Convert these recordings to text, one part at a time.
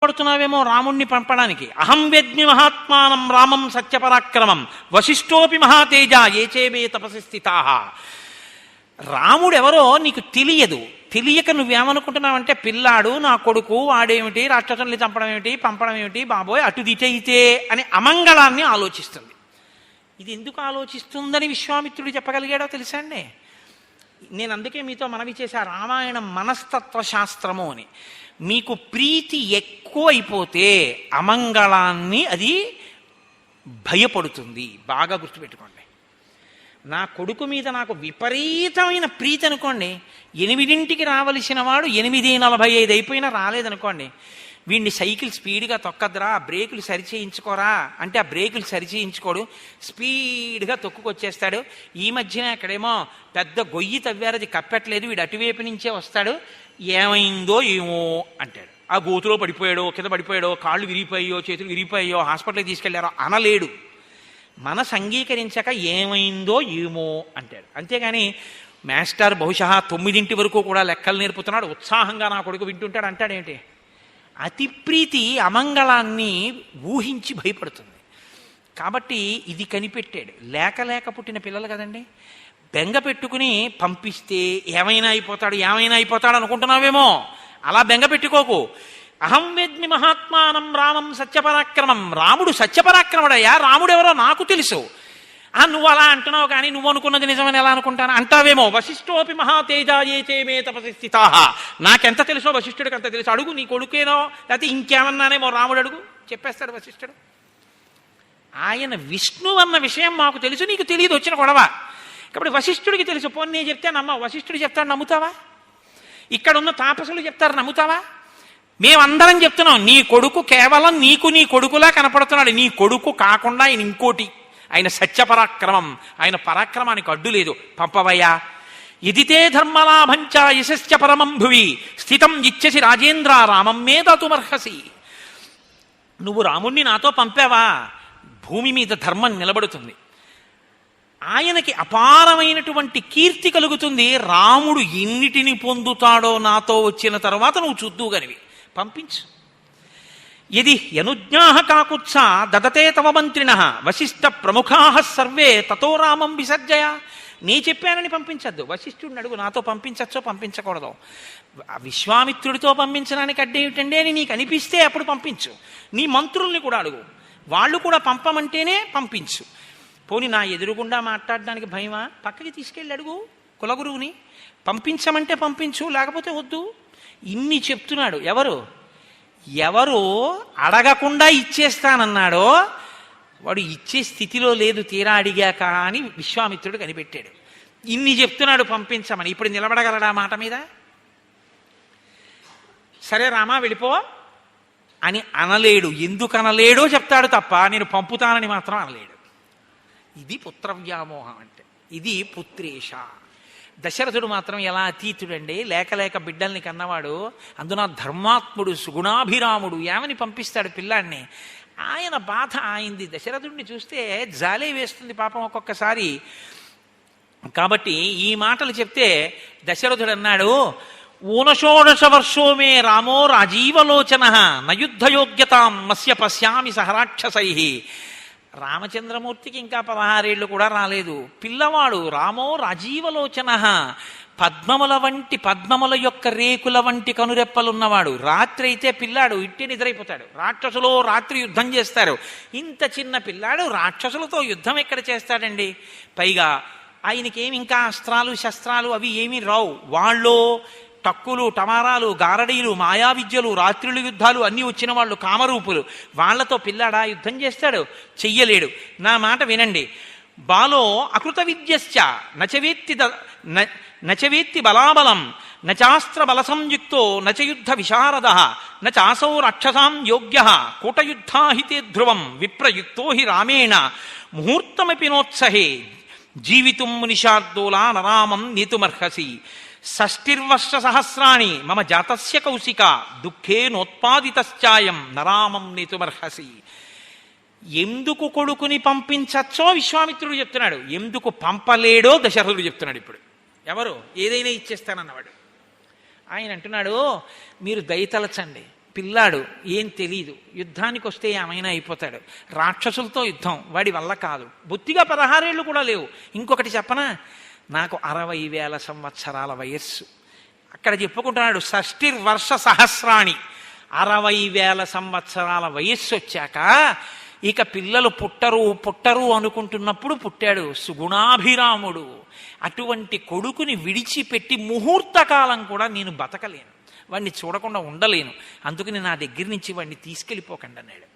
పడుతున్నావేమో రాముణ్ణి పంపడానికి. అహం వేద్మి మహాత్మానం రామం సత్యపరాక్రమం వశిష్ఠోపి మహాతేజ ఏచేమే తపసి స్థితాః. రాముడెవరో నీకు తెలియదు. తెలియక నువ్వేమనుకుంటున్నావంటే పిల్లాడు నా కొడుకు వాడేమిటి రాక్షసుల్ని చంపడం ఏమిటి పంపడం ఏమిటి బాబోయ్ అటు దిటైతే అని అమంగళాన్ని ఆలోచిస్తుంది. ఇది ఎందుకు ఆలోచిస్తుందని విశ్వామిత్రుడు చెప్పగలిగాడో తెలుసా అండి? నేను అందుకే మీతో మనవి చేశా రామాయణం మనస్తత్వ శాస్త్రము అని. మీకు ప్రీతి ఎక్కువ అయిపోతే అమంగళాన్ని అది భయపడుతుంది. బాగా గుర్తుపెట్టుకోండి. నా కొడుకు మీద నాకు విపరీతమైన ప్రీతి అనుకోండి, 8ంటికి రావలసిన వాడు 8:45 అయిపోయినా రాలేదనుకోండి, వీడిని సైకిల్ స్పీడ్గా తొక్కద్రా బ్రేకులు సరిచేయించుకోరా అంటే ఆ బ్రేకులు సరిచేయించుకోడు, స్పీడ్గా తొక్కుకొచ్చేస్తాడు. ఈ మధ్యన ఎక్కడేమో పెద్ద గొయ్యి తవ్వారు, అది కప్పెట్టలేదు, వీడు అటువైపు నుంచే వస్తాడు, ఏమైందో ఏమో అంటాడు. ఆ గోతులో పడిపోయాడో కింద పడిపోయాడో కాళ్ళు విరిగిపోయాయో చేతులు విరిగిపోయాయో హాస్పిటల్కి తీసుకెళ్లారో అనలేడు. మనసు అంగీకరించక ఏమైందో ఏమో అంటాడు. అంతేగాని మాస్టర్ బహుశా 9 వరకు కూడా లెక్కలు నేర్పుతున్నాడు ఉత్సాహంగా నా కొడుకు వింటుంటాడు అంటాడేంటి? అతి ప్రీతి అమంగళాన్ని ఊహించి భయపడుతుంది. కాబట్టి ఇది కనిపెట్టాడు. లేక పుట్టిన పిల్లలు కదండి, బెంగ పెట్టుకుని పంపిస్తే ఏమైనా అయిపోతాడు అనుకుంటున్నావేమో. అలా బెంగ పెట్టుకోకు. అహం వేద్మి మహాత్మానం రామం సత్యపరాక్రమం. రాముడు సత్యపరాక్రముడయ్యా, రాముడెవరో నాకు తెలుసు. నువ్వు అలా అంటున్నావు కానీ నువ్వు అనుకున్నది నిజమని ఎలా అనుకుంటాను అంటావేమో. వశిష్ఠోపి మహాతేజ ఏచేమే తపసి స్థితాః. నాకెంత తెలుసో వశిష్ఠుడికి అంత తెలుసు. అడుగు, నీ కొడుకేనో లేకపోతే ఇంకేమన్నానేమో రాముడు అడుగు, చెప్పేస్తాడు వశిష్ఠుడు. ఆయన విష్ణు అన్న విషయం మాకు తెలుసు, నీకు తెలియదు, వచ్చిన గొడవ. కాబట్టి వశిష్ఠుడికి తెలుసు. పోనీ నేను చెప్తే వశిష్ఠుడు చెప్తాడు నమ్ముతావా? ఇక్కడున్న తాపసులు చెప్తారు నమ్ముతావా? మేమందరం చెప్తున్నాం నీ కొడుకు కేవలం నీకు నీ కొడుకులా కనపడుతున్నాడు. నీ కొడుకు కాకుండా ఆయన ఇంకోటి, ఆయన సత్యపరాక్రమం, ఆయన పరాక్రమానికి అడ్డు లేదు. పంపవయ్యా. ఇదితే ధర్మలాభంచ యశస్య పరమం భువి స్థితం ఇచ్చసి రాజేంద్ర రామం మే దాతుమర్హసి. నువ్వు రాముణ్ణి నాతో పంపావా, భూమి మీద ధర్మం నిలబడుతుంది, ఆయనకి అపారమైనటువంటి కీర్తి కలుగుతుంది. రాముడు ఎన్నిటిని పొందుతాడో నాతో వచ్చిన తర్వాత నువ్వు చూద్దువుగనివి, పంపించు. యది యనుజ్ఞాః కాకుత్సా దదతే తవ మంత్రిణః వశిష్ఠ ప్రముఖాః సర్వే తతో రామం విసర్జయ. నీ చెప్పానని పంపించద్దు, వశిష్ఠుడిని అడుగు నాతో పంపించచ్చో పంపించకూడదో. విశ్వామిత్రుడితో పంపించడానికి అడ్డేమిటండి అని నీకు అనిపిస్తే అప్పుడు పంపించు. నీ మంత్రుల్ని కూడా అడుగు, వాళ్ళు కూడా పంపమంటేనే పంపించు. పోనీ నా ఎదురుగుండా మాట్లాడడానికి భయమా, పక్కకి తీసుకెళ్ళి అడుగు కులగురువుని, పంపించమంటే పంపించు లేకపోతే వద్దు. ఇన్ని చెప్తున్నాడు. ఎవరు అడగకుండా ఇచ్చేస్తానన్నాడో వాడు ఇచ్చే స్థితిలో లేదు తీరా అడిగాక అని విశ్వామిత్రుడు కనిపెట్టాడు. ఇన్ని చెప్తున్నాడు పంపించమని, ఇప్పుడు నిలబడగలడా మాట మీద? సరే రామా వెళ్ళిపో అని అనలేడు. ఎందుకు అనలేడో చెప్తాడు తప్ప నేను పంపుతానని మాత్రం అనలేడు. ఇది పుత్రవ్యామోహం అంటే, ఇది పుత్రేష. దశరథుడు మాత్రం ఎలా అతీతుడండి, లేక బిడ్డల్ని కన్నవాడు, అందున ధర్మాత్ముడు సుగుణాభిరాముడు, ఏమని పంపిస్తాడు పిల్లాడిని? ఆయన బాధ ఆయింది. దశరథుడిని చూస్తే జాలే వేస్తుంది పాపం ఒక్కొక్కసారి. కాబట్టి ఈ మాటలు చెప్తే దశరథుడు అన్నాడు, 19 వర్షో మే రామో రాజీవలోచన నయుద్ధయోగ్యతాం మస్య పశ్యామి సహరాక్షసై. రామచంద్రమూర్తికి ఇంకా 16 ఏళ్ళు కూడా రాలేదు. పిల్లవాడు రామో రాజీవలోచన, పద్మముల యొక్క రేకుల వంటి కనురెప్పలున్నవాడు. రాత్రి అయితే పిల్లాడు ఇట్టి నిద్రైపోతాడు. రాక్షసులో రాత్రి యుద్ధం చేస్తారు. ఇంత చిన్న పిల్లాడు రాక్షసులతో యుద్ధం ఎక్కడ చేస్తాడండి? పైగా ఆయనకేమి ఇంకా అస్త్రాలు శస్త్రాలు అవి ఏమీ రావు. వాళ్ళు టక్కులు టమారాలు గారడీలు మాయా విద్యలు రాత్రులు యుద్ధాలు అన్నీ వచ్చిన వాళ్ళు కామరూపులు. వాళ్లతో పిల్లాడా యుద్ధం చేస్తాడు? చెయ్యలేడు. నా మాట వినండి. బాలో అకృత విద్యశ్చ నచవేత్తి బలాబలం నచాస్త్ర బల సంయుక్తో నచయుద్ధ విశారద నచాసౌ రాక్షసాం యోగ్య కూటయుద్ధాహితే ధ్రువం విప్రయుక్తో హి రామేణ ముహూర్తమపి నోత్సహే జీవితుం మునిషార్దూలా నరామం నేతుమర్హసి. 60 సహస్రాణి మమ జాతస్య కౌశిక దుఃఖే నోత్పాదితశ్చాయం నరామం నేతుమర్హసి. ఎందుకు కొడుకుని పంపించచ్చో విశ్వామిత్రుడు చెప్తున్నాడు, ఎందుకు పంపలేడో దశరథుడు చెప్తున్నాడు. ఇప్పుడు ఏదైనా ఇచ్చేస్తానన్నవాడు. ఆయన అంటున్నాడు, మీరు దయతలచండి, పిల్లాడు ఏం తెలీదు, యుద్ధానికి వస్తే ఏమైనా అయిపోతాడు, రాక్షసులతో యుద్ధం వాడి వల్ల కాదు, బొత్తిగా 16 ఏళ్ళు కూడా లేవు. ఇంకొకటి చెప్పనా, నాకు 60,000 సంవత్సరాల వయస్సు. అక్కడ చెప్పుకుంటున్నాడు 60 వర్ష సహస్రాణి. 60,000 సంవత్సరాల వయస్సు వచ్చాక ఇక పిల్లలు పుట్టరు అనుకుంటున్నప్పుడు పుట్టాడు సుగుణాభిరాముడు. అటువంటి కొడుకుని విడిచిపెట్టి ముహూర్తకాలం కూడా నేను బతకలేను, వాడిని చూడకుండా ఉండలేను, అందుకని నా దగ్గర నుంచి వాడిని తీసుకెళ్ళిపోకండి అన్నాడు.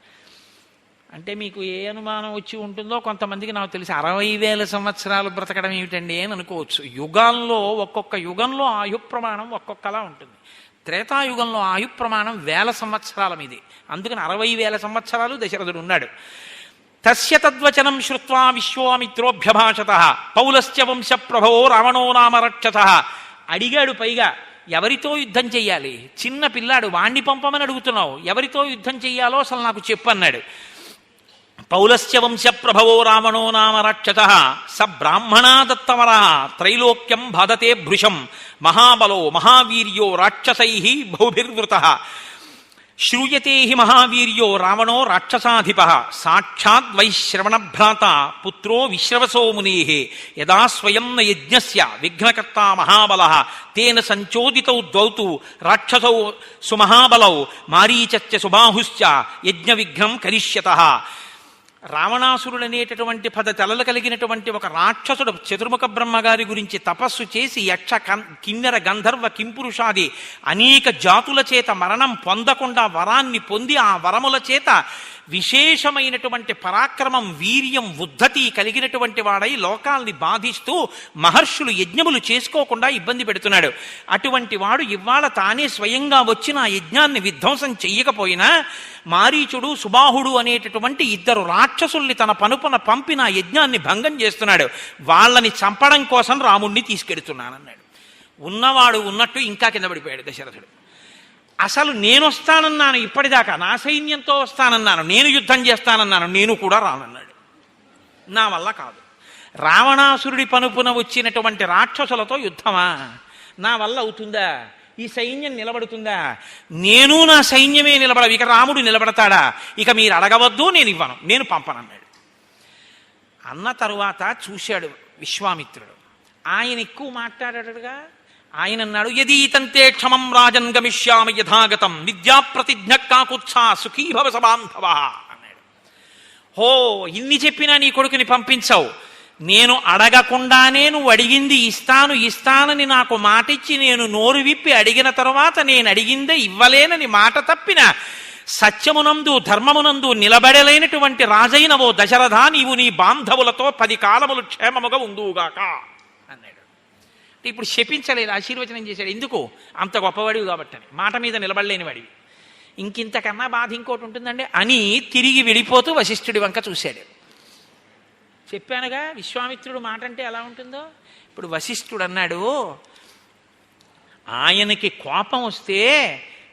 అంటే మీకు ఏ అనుమానం వచ్చి ఉంటుందో, కొంతమందికి నాకు తెలిసి 60,000 సంవత్సరాలు బ్రతకడం ఏమిటండి అని అనుకోవచ్చు. యుగాల్లో ఒక్కొక్క యుగంలో ఆయు ప్రమాణం ఒక్కొక్కలా ఉంటుంది. త్రేతాయుగంలో ఆయు ప్రమాణం 1000 సంవత్సరాల మీది, అందుకని 60,000 సంవత్సరాలు దశరథుడు ఉన్నాడు. తస్య తద్వచనం శ్రుత్వా విశ్వామిత్రోభ్యభాషత పౌలస్య వంశ ప్రభవో రావణో నామ రక్షత. అడిగాడు పైగా, ఎవరితో యుద్ధం చెయ్యాలి? చిన్న పిల్లాడు, వాణ్ణి పంపమని అడుగుతున్నావు, ఎవరితో యుద్ధం చెయ్యాలో అసలు నాకు చెప్పు అన్నాడు. పౌలస్య వంశ ప్రభవో రావణో నామ రక్షత స బ్రాహ్మణా దత్తవర త్రైలోక్యం బాధతే భృశం మహాబలో మహావీర్యో రాక్షసై బహుభిర్వృత శ్రూయతే హి మహావీర్యో రావణో రాక్షసాధిప సాక్షాద్ వైశ్రవణభ్రాత పుత్రో విశ్రవసో మునే యదా స్వయం న యజ్ఞస్య విఘ్నకర్తా మహాబల తేన సంచోదితౌ ద్వౌతు రాక్షసౌ సుమహాబలౌ మారీచస్య సుబాహుశ్చ యజ్ఞ విఘ్నం కరిష్యతః. రావణాసురుడు అనేటటువంటి 10 తలలు కలిగినటువంటి ఒక రాక్షసుడు చతుర్ముఖ బ్రహ్మగారి గురించి తపస్సు చేసి యక్ష కిన్నెర గంధర్వ కింపురుషాది అనేక జాతుల చేత మరణం పొందకుండా వరాన్ని పొంది ఆ వరముల చేత విశేషమైనటువంటి పరాక్రమం వీర్యం ఉద్ధతి కలిగినటువంటి వాడై లోకాల్ని బాధిస్తూ మహర్షులు యజ్ఞములు చేసుకోకుండా ఇబ్బంది పెడుతున్నాడు. అటువంటి వాడు ఇవాళ తానే స్వయంగా వచ్చిన ఆ యజ్ఞాన్ని విధ్వంసం చెయ్యకపోయినా మారీచుడు సుబాహుడు అనేటటువంటి 2 రాక్షసుల్ని తన పనుపున పంపిన యజ్ఞాన్ని భంగం చేస్తున్నాడు. వాళ్ళని చంపడం కోసం రాముణ్ణి తీసుకెడుతున్నానన్నాడు. ఉన్నవాడు ఉన్నట్టు ఇంకా కింద పడిపోయాడు దశరథుడు. అసలు నేను వస్తానన్నాను, ఇప్పటిదాకా నా సైన్యంతో వస్తానన్నాను, నేను యుద్ధం చేస్తానన్నాను, నేను కూడా రానన్నాడు. నా వల్ల కాదు. రావణాసురుడి పనుపున వచ్చినటువంటి రాక్షసులతో యుద్ధమా? నా వల్ల అవుతుందా? ఈ సైన్యం నిలబడుతుందా? నేను నా సైన్యమే నిలబడవు, ఇక రాముడు నిలబడతాడా? ఇక మీరు అడగవద్దు, నేను ఇవ్వను, నేను పంపనన్నాడు. అన్న తరువాత చూశాడు విశ్వామిత్రుడు. ఆయన ఎక్కువ మాట్లాడాడుగా. ఆయన అన్నాడు, యదీతంతే క్షమం రాజన్ గమిష్యామి యథాగతం విద్యా ప్రతిజ్ఞ కాకుత్సా సుఖీభవ సబాంధవ అన్నాడు. హో, ఇన్ని చెప్పినా నీ కొడుకుని పంపించవు. నేను అడగకుండానే నువ్వు అడిగింది ఇస్తానని నాకు మాటిచ్చి నేను నోరు విప్పి అడిగిన తరువాత నేను అడిగిందే ఇవ్వలేనని మాట తప్పిన సత్యమునందు ధర్మమునందు నిలబడలేనటువంటి రాజైన ఓ దశరథ, నీవు నీ బాంధవులతో 10 కాలములు క్షేమముగా ఉందువుగాక అన్నాడు. ఇప్పుడు శపించలేదు, ఆశీర్వచనం చేశాడు. ఎందుకు? అంత గొప్పవాడివి కాబట్టని, మాట మీద నిలబడలేని వాడివి. ఇంకింతకన్నా బాధ ఇంకోటి ఉంటుందండి అని తిరిగి వెళ్ళిపోతూ వశిష్ఠుడి వంక చూశాడు. చెప్పానుగా విశ్వామిత్రుడు మాట అంటే ఎలా ఉంటుందో. ఇప్పుడు వశిష్ఠుడు అన్నాడు, ఆయనకి కోపం వస్తే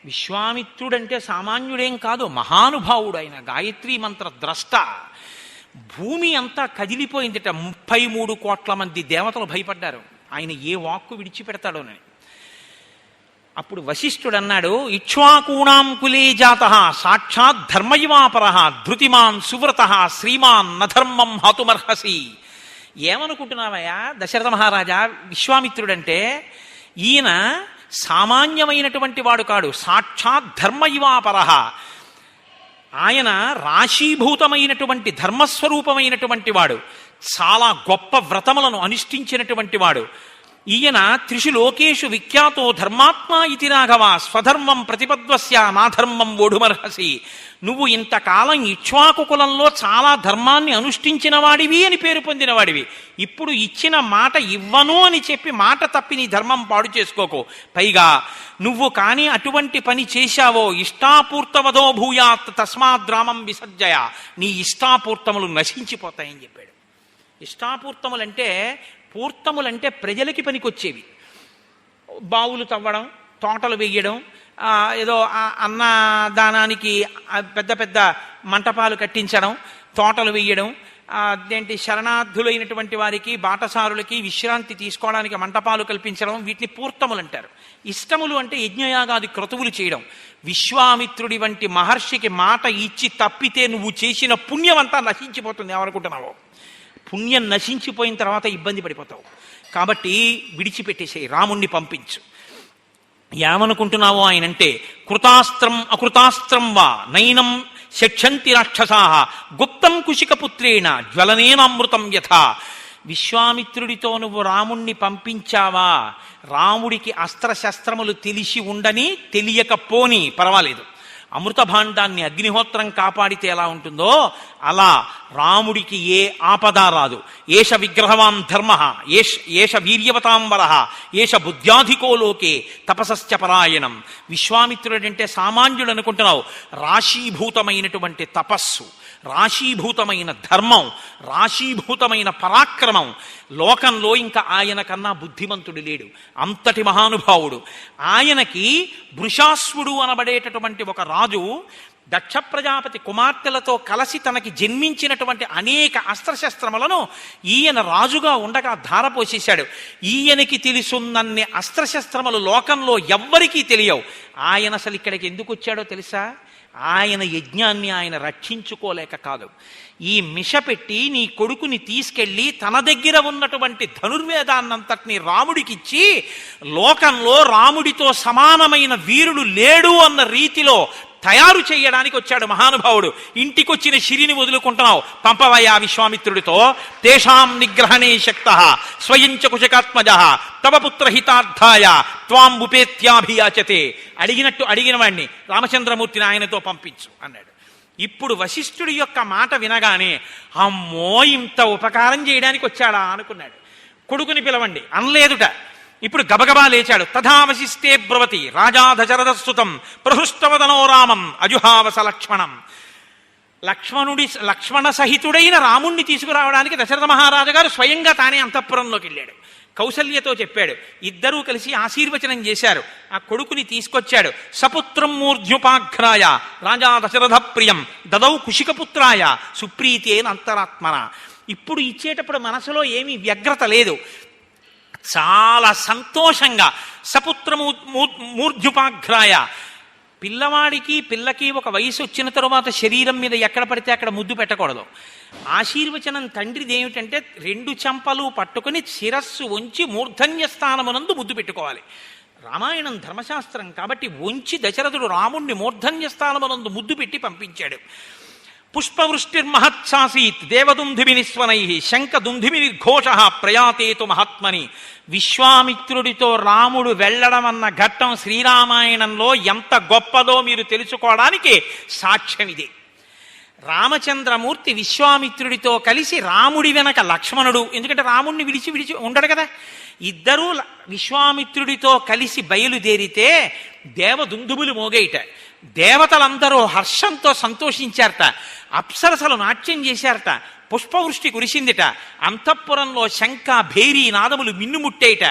విశ్వామిత్రుడంటే సామాన్యుడేం కాదు, మహానుభావుడు. ఆయన గాయత్రీ మంత్ర ద్రష్ట. భూమి అంతా కదిలిపోయిందిట. 33 కోట్ల మంది దేవతలు భయపడ్డారు ఆయన ఏ వాక్కు విడిచిపెడతాడోనని. అప్పుడు వశిష్ఠుడు అన్నాడు, ఇక్ష్వాకూణాం కులే జాతః సాక్షాత్ ధర్మయువాపరః ధృతిమాన్ సువ్రత శ్రీమాన్ నధర్మం హతుమర్హసి. ఏమనుకుంటున్నావయ్యా దశరథ మహారాజా, విశ్వామిత్రుడంటే ఈయన సామాన్యమైనటువంటి వాడు కాడు, సాక్షాత్ ధర్మయువాపరః. ఆయన రాశీభూతమైనటువంటి ధర్మస్వరూపమైనటువంటి వాడు, చాలా గొప్ప వ్రతములను అనుష్ఠించినటువంటి వాడు. ఈయన 3 లోకేషు విఖ్యాతో ధర్మాత్మా ఇతి రాఘవ స్వధర్మం ప్రతిపద్వస్య నాధర్మం ఓఢుమర్హసి. నువ్వు ఇంతకాలం ఇక్ష్వాకు కులంలో చాలా ధర్మాన్ని అనుష్ఠించిన వాడివి అని పేరు పొందిన వాడివి. ఇప్పుడు ఇచ్చిన మాట ఇవ్వను అని చెప్పి మాట తప్పి నీ ధర్మం పాడు చేసుకోకు. పైగా నువ్వు కానీ అటువంటి పని చేశావో ఇష్టాపూర్తవదో భూయాత్ తస్మాద్రామం విసర్జయ, నీ ఇష్టాపూర్తములు నశించిపోతాయని చెప్పాడు. పూర్తములంటే ప్రజలకి పనికొచ్చేవి. బావులు తవ్వడం, తోటలు వేయడం, ఏదో అన్నదానానికి పెద్ద పెద్ద మంటపాలు కట్టించడం, తోటలు వేయడం, అదేంటి శరణార్థులైనటువంటి వారికి బాటసారులకి విశ్రాంతి తీసుకోవడానికి మంటపాలు కల్పించడం, వీటిని పూర్తములు అంటారు. ఇష్టములు అంటే యజ్ఞయాగాది క్రతువులు చేయడం. విశ్వామిత్రుడి వంటి మహర్షికి మాట ఇచ్చి తప్పితే నువ్వు చేసిన పుణ్యం అంతా నశించిపోతుంది. ఏమనుకుంటున్నావు? పుణ్యం నశించిపోయిన తర్వాత ఇబ్బంది పడిపోతావు. కాబట్టి విడిచిపెట్టేసేయి, రాముణ్ణి పంపించు. ఏమనుకుంటున్నావో ఆయనంటే, కృతాస్త్రం అకృతాస్త్రం వా నైనం శక్షంతి రాక్షసాః గుప్తం కుశికపుత్రేణ జ్వలనేనామృతం యథా. విశ్వామిత్రుడితో నువ్వు రాముణ్ణి పంపించావా? రాముడికి అస్త్రశస్త్రములు తెలిసి ఉండని, తెలియకపోని పర్వాలేదు. అమృత భాండాన్ని అగ్నిహోత్రం కాపాడితే ఎలా ఉంటుందో అలా రాముడికి ఏ ఆపద రాదు. ఏష విగ్రహవాన్ ధర్మ, ఏష వీర్యవతాం వరః, ఏష బుద్ధ్యాధికో లోకే తపసశ్చ పరాయణం. విశ్వామిత్రుడంటే సామాన్యుడు అనుకుంటున్నావు. రాశీభూతమైనటువంటి తపస్సు, రాశీభూతమైన ధర్మం, రాశీభూతమైన పరాక్రమం. లోకంలో ఇంకా ఆయన కన్నా బుద్ధిమంతుడు లేడు. అంతటి మహానుభావుడు. ఆయనకి వృషాశ్వుడు అనబడేటటువంటి ఒక రాజు దక్ష ప్రజాపతి కుమార్తెలతో కలిసి తనకి జన్మించినటువంటి అనేక అస్త్రశస్త్రములను ఈయన రాజుగా ఉండగా ధారపోసేశాడు. ఈయనకి తెలుసున్నన్ని అస్త్రశస్త్రములు లోకంలో ఎవ్వరికీ తెలియవు. ఆయన అసలు ఇక్కడికి ఎందుకు వచ్చాడో తెలుసా? ఆయన యజ్ఞాన్ని ఆయన రక్షించుకోలేక కాదు. ఈ మిష పెట్టి నీ కొడుకుని తీసుకెళ్ళి తన దగ్గర ఉన్నటువంటి ధనుర్వేదాన్నంతటిని రాముడికిచ్చి లోకంలో రాముడితో సమానమైన వీరుడు లేడు అన్న రీతిలో తయారు చేయడానికి వచ్చాడు మహానుభావుడు. ఇంటికొచ్చిన శిరిని వదులుకుంటున్నావు, పంపవయ్యా విశ్వామిత్రుడితో. తేషాం నిగ్రహణే శక్తః స్వయంచ కుశకాత్మజః తవ పుత్రహితార్థాయ త్వాం ఉపేత్యాభియాచతే. అడిగినట్టు అడిగిన వాడిని రామచంద్రమూర్తిని ఆయనతో పంపించు అన్నాడు. ఇప్పుడు వశిష్ఠుడి యొక్క మాట వినగానే అమ్మో ఇంత ఉపకారం చేయడానికి వచ్చాడా అనుకున్నాడు. కొడుకుని పిలవండి అనలేదుట. ఇప్పుడు గబగబా లేచాడు. తథావశిష్టే బ్రవతి రాజా దశరథస్తుతం ప్రహృష్టవదనో రామం అజుహావస లక్ష్మణం. లక్ష్మణ సహితుడైన రాముణ్ణి తీసుకురావడానికి దశరథ మహారాజు గారు స్వయంగా తానే అంతఃపురంలోకి వెళ్ళాడు. కౌసల్యతో చెప్పాడు. ఇద్దరూ కలిసి ఆశీర్వచనం చేశారు. ఆ కొడుకుని తీసుకొచ్చాడు. సపుత్రం మూర్ధ్యుపాఘ్రాయ రాజా దశరథ ప్రియం దదౌ కుశికపుత్రాయ సుప్రీతేన అంతరాత్మన. ఇప్పుడు ఇచ్చేటప్పుడు మనసులో ఏమీ వ్యగ్రత లేదు. చాలా సంతోషంగా సపుత్రము మూర్ధ్యుపాఘ్రాయ. పిల్లవాడికి పిల్లకి ఒక వయసు వచ్చిన తరువాత శరీరం మీద ఎక్కడ పడితే అక్కడ ముద్దు పెట్టకూడదు. ఆశీర్వచనం తండ్రిది ఏమిటంటే 2 చెంపలు పట్టుకుని శిరస్సు వంచి మూర్ధన్య స్థానమునందు ముద్దు పెట్టుకోవాలి. రామాయణం ధర్మశాస్త్రం కాబట్టి వంచి దశరథుడు రాముణ్ణి మూర్ధన్య స్థానమునందు ముద్దు పెట్టి పంపించాడు. పుష్పవృష్టిర్మహత్సాసీత్ దేవదుంధిమినిస్వనై శంఖదుంధిమిర్ఘోష ప్రయాతేతు మహాత్మని. విశ్వామిత్రుడితో రాముడు వెళ్ళడం అన్న ఘట్టం శ్రీరామాయణంలో ఎంత గొప్పదో మీరు తెలుసుకోవడానికి సాక్ష్యం ఇదే. రామచంద్రమూర్తి విశ్వామిత్రుడితో కలిసి రాముడి వెనక లక్ష్మణుడు, ఎందుకంటే రాముడిని విడిచి ఉండడు కదా, ఇద్దరూ విశ్వామిత్రుడితో కలిసి బయలుదేరితే దేవదుందుబులు మోగేయట. దేవతలందరూ హర్షంతో సంతోషించారట. అప్సరసలు నాట్యం చేశారట. పుష్పవృష్టి కురిసిందిట. అంతఃపురంలో శంఖ భేరీ నాదములు మిన్నుముట్టేయట.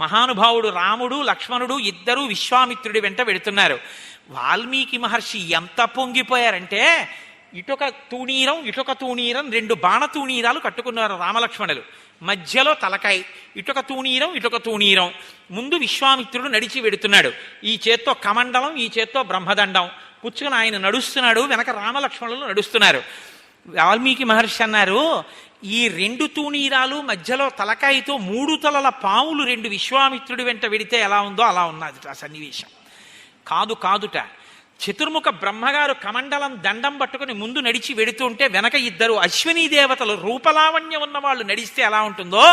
మహానుభావుడు రాముడు లక్ష్మణుడు ఇద్దరూ విశ్వామిత్రుడి వెంట వెడుతున్నారు. వాల్మీకి మహర్షి ఎంత పొంగిపోయారంటే ఇటొక తూణీరం ఇటొక తూణీరం 2 బాణతూణీరాలు కట్టుకున్నారు రామలక్ష్మణులు. మధ్యలో తలకాయ, ఇటొక తూణీరం ఇటొక తూణీరం. ముందు విశ్వామిత్రుడు నడిచి వెడుతున్నాడు. ఈ చేత్తో కమండలం, ఈ చేత్తో బ్రహ్మదండం పుచ్చుకుని ఆయన నడుస్తున్నాడు. వెనక రామలక్ష్మణులు నడుస్తున్నారు. వాల్మీకి మహర్షి అన్నారు, ఈ 2 తూణీరాలు మధ్యలో తలకాయతో 3 తలల పాములు 2 విశ్వామిత్రుడి వెంట వెడితే ఎలా ఉందో అలా ఉన్నది ఆ సన్నివేశం. కాదుట. చతుర్ముఖ బ్రహ్మగారు కమండలం దండం పట్టుకుని ముందు నడిచి వెడుతుంటే వెనక ఇద్దరు అశ్వినీ దేవతలు రూపలావణ్యం ఉన్న వాళ్ళు నడిస్తే ఎలా ఉంటుందో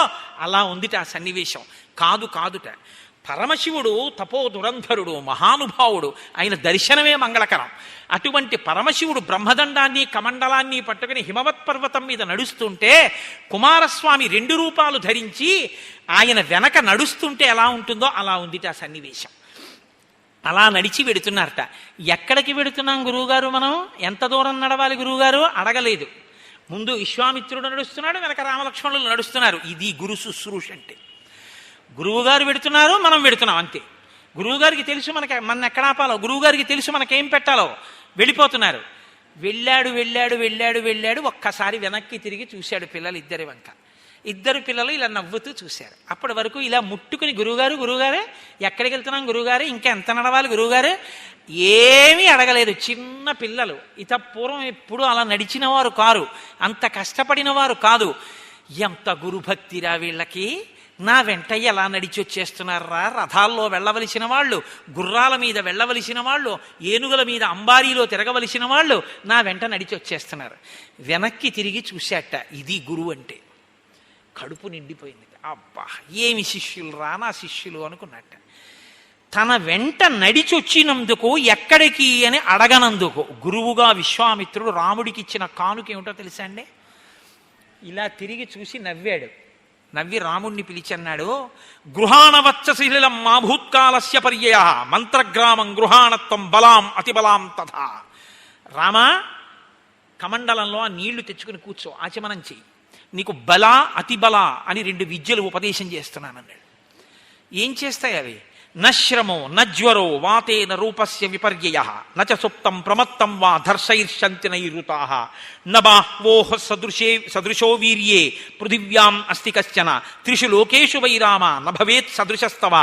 అలా ఉందిట ఆ సన్నివేశం. కాదుట. పరమశివుడు తపో దురంధరుడు మహానుభావుడు. ఆయన దర్శనమే మంగళకరం. అటువంటి పరమశివుడు బ్రహ్మదండాన్ని కమండలాన్ని పట్టుకుని హిమవత్ పర్వతం మీద నడుస్తుంటే కుమారస్వామి 2 రూపాలు ధరించి ఆయన వెనక నడుస్తుంటే ఎలా ఉంటుందో అలా ఉందిట ఆ సన్నివేశం. అలా నడిచి వెడుతున్నారట. ఎక్కడికి వెడుతున్నాం గురువుగారు, మనం ఎంత దూరం నడవాలి గురువుగారు అడగలేదు. ముందు విశ్వామిత్రుడు నడుస్తున్నాడు, వెనక రామలక్ష్మణులు నడుస్తున్నారు. ఇది గురు శుశ్రూష అంటే. గురువుగారు వెడుతున్నారు, మనం వెడుతున్నాం అంతే. గురువుగారికి తెలుసు మన ఎక్కడ ఆపాలో, గురువుగారికి తెలుసు మనకేం పెట్టాలో. వెళ్ళిపోతున్నారు. వెళ్ళాడు వెళ్ళాడు వెళ్ళాడు వెళ్ళాడు ఒక్కసారి వెనక్కి తిరిగి చూశాడు పిల్లలు ఇద్దరి వంక. ఇద్దరు పిల్లలు ఇలా నవ్వుతూ చూశారు. అప్పటి వరకు ఇలా ముట్టుకుని గురువుగారే ఎక్కడికి వెళ్తున్నాం గురువుగారే, ఇంకా ఎంత నడవాలి గురువుగారే, ఏమీ అడగలేదు. చిన్న పిల్లలు పూర్వం ఎప్పుడు అలా నడిచిన వారు కారు, అంత కష్టపడిన వారు కాదు. ఎంత గురుభక్తిరా వీళ్ళకి, నా వెంట ఎలా నడిచి వచ్చేస్తున్నారా, రథాల్లో వెళ్ళవలసిన వాళ్ళు, గుర్రాల మీద వెళ్ళవలసిన వాళ్ళు, ఏనుగుల మీద అంబారీలో తిరగవలసిన వాళ్ళు నా వెంట నడిచి వచ్చేస్తున్నారు. వెనక్కి తిరిగి చూశాట. ఇది గురువు అంటే. కడుపు నిండిపోయింది. అబ్బా ఏమి శిష్యులు రా నా శిష్యులు అనుకున్నట్ట. తన వెంట నడిచొచ్చినందుకు ఎక్కడికి అని అడగనందుకు గురువుగా విశ్వామిత్రుడు రాముడికి ఇచ్చిన కానుక ఏమిటో తెలుసా అండి? ఇలా తిరిగి చూసి నవ్వాడు. నవ్వి రాముణ్ణి పిలిచన్నాడు, గృహాణవచ్చశీలం మా భూత్కాలస్య పర్యయ మంత్రగ్రామం గృహాణత్వం బలాం అతిబలాం తథా. రామా, కమండలంలో ఆ నీళ్లు తెచ్చుకుని కూర్చో, ఆచమనం చెయ్యి, నీకు బల అతిబల అని 2 విద్యలు ఉపదేశం చేస్తున్నానన్నాడు. ఏం చేస్తాయి అవి? నశ్రమో నజ్వరో వాతేన రూపస్య విపర్యయ నచ సుప్తం ప్రమత్తం వా ధర్షైర్షంతి నైరుతా నబాహ్వోహ సదృశో వీర్యే పృథివ్యాం అస్తి కశ్చన త్రిషు లోకేషు వైరామ నభవేత్ సదృశస్తవ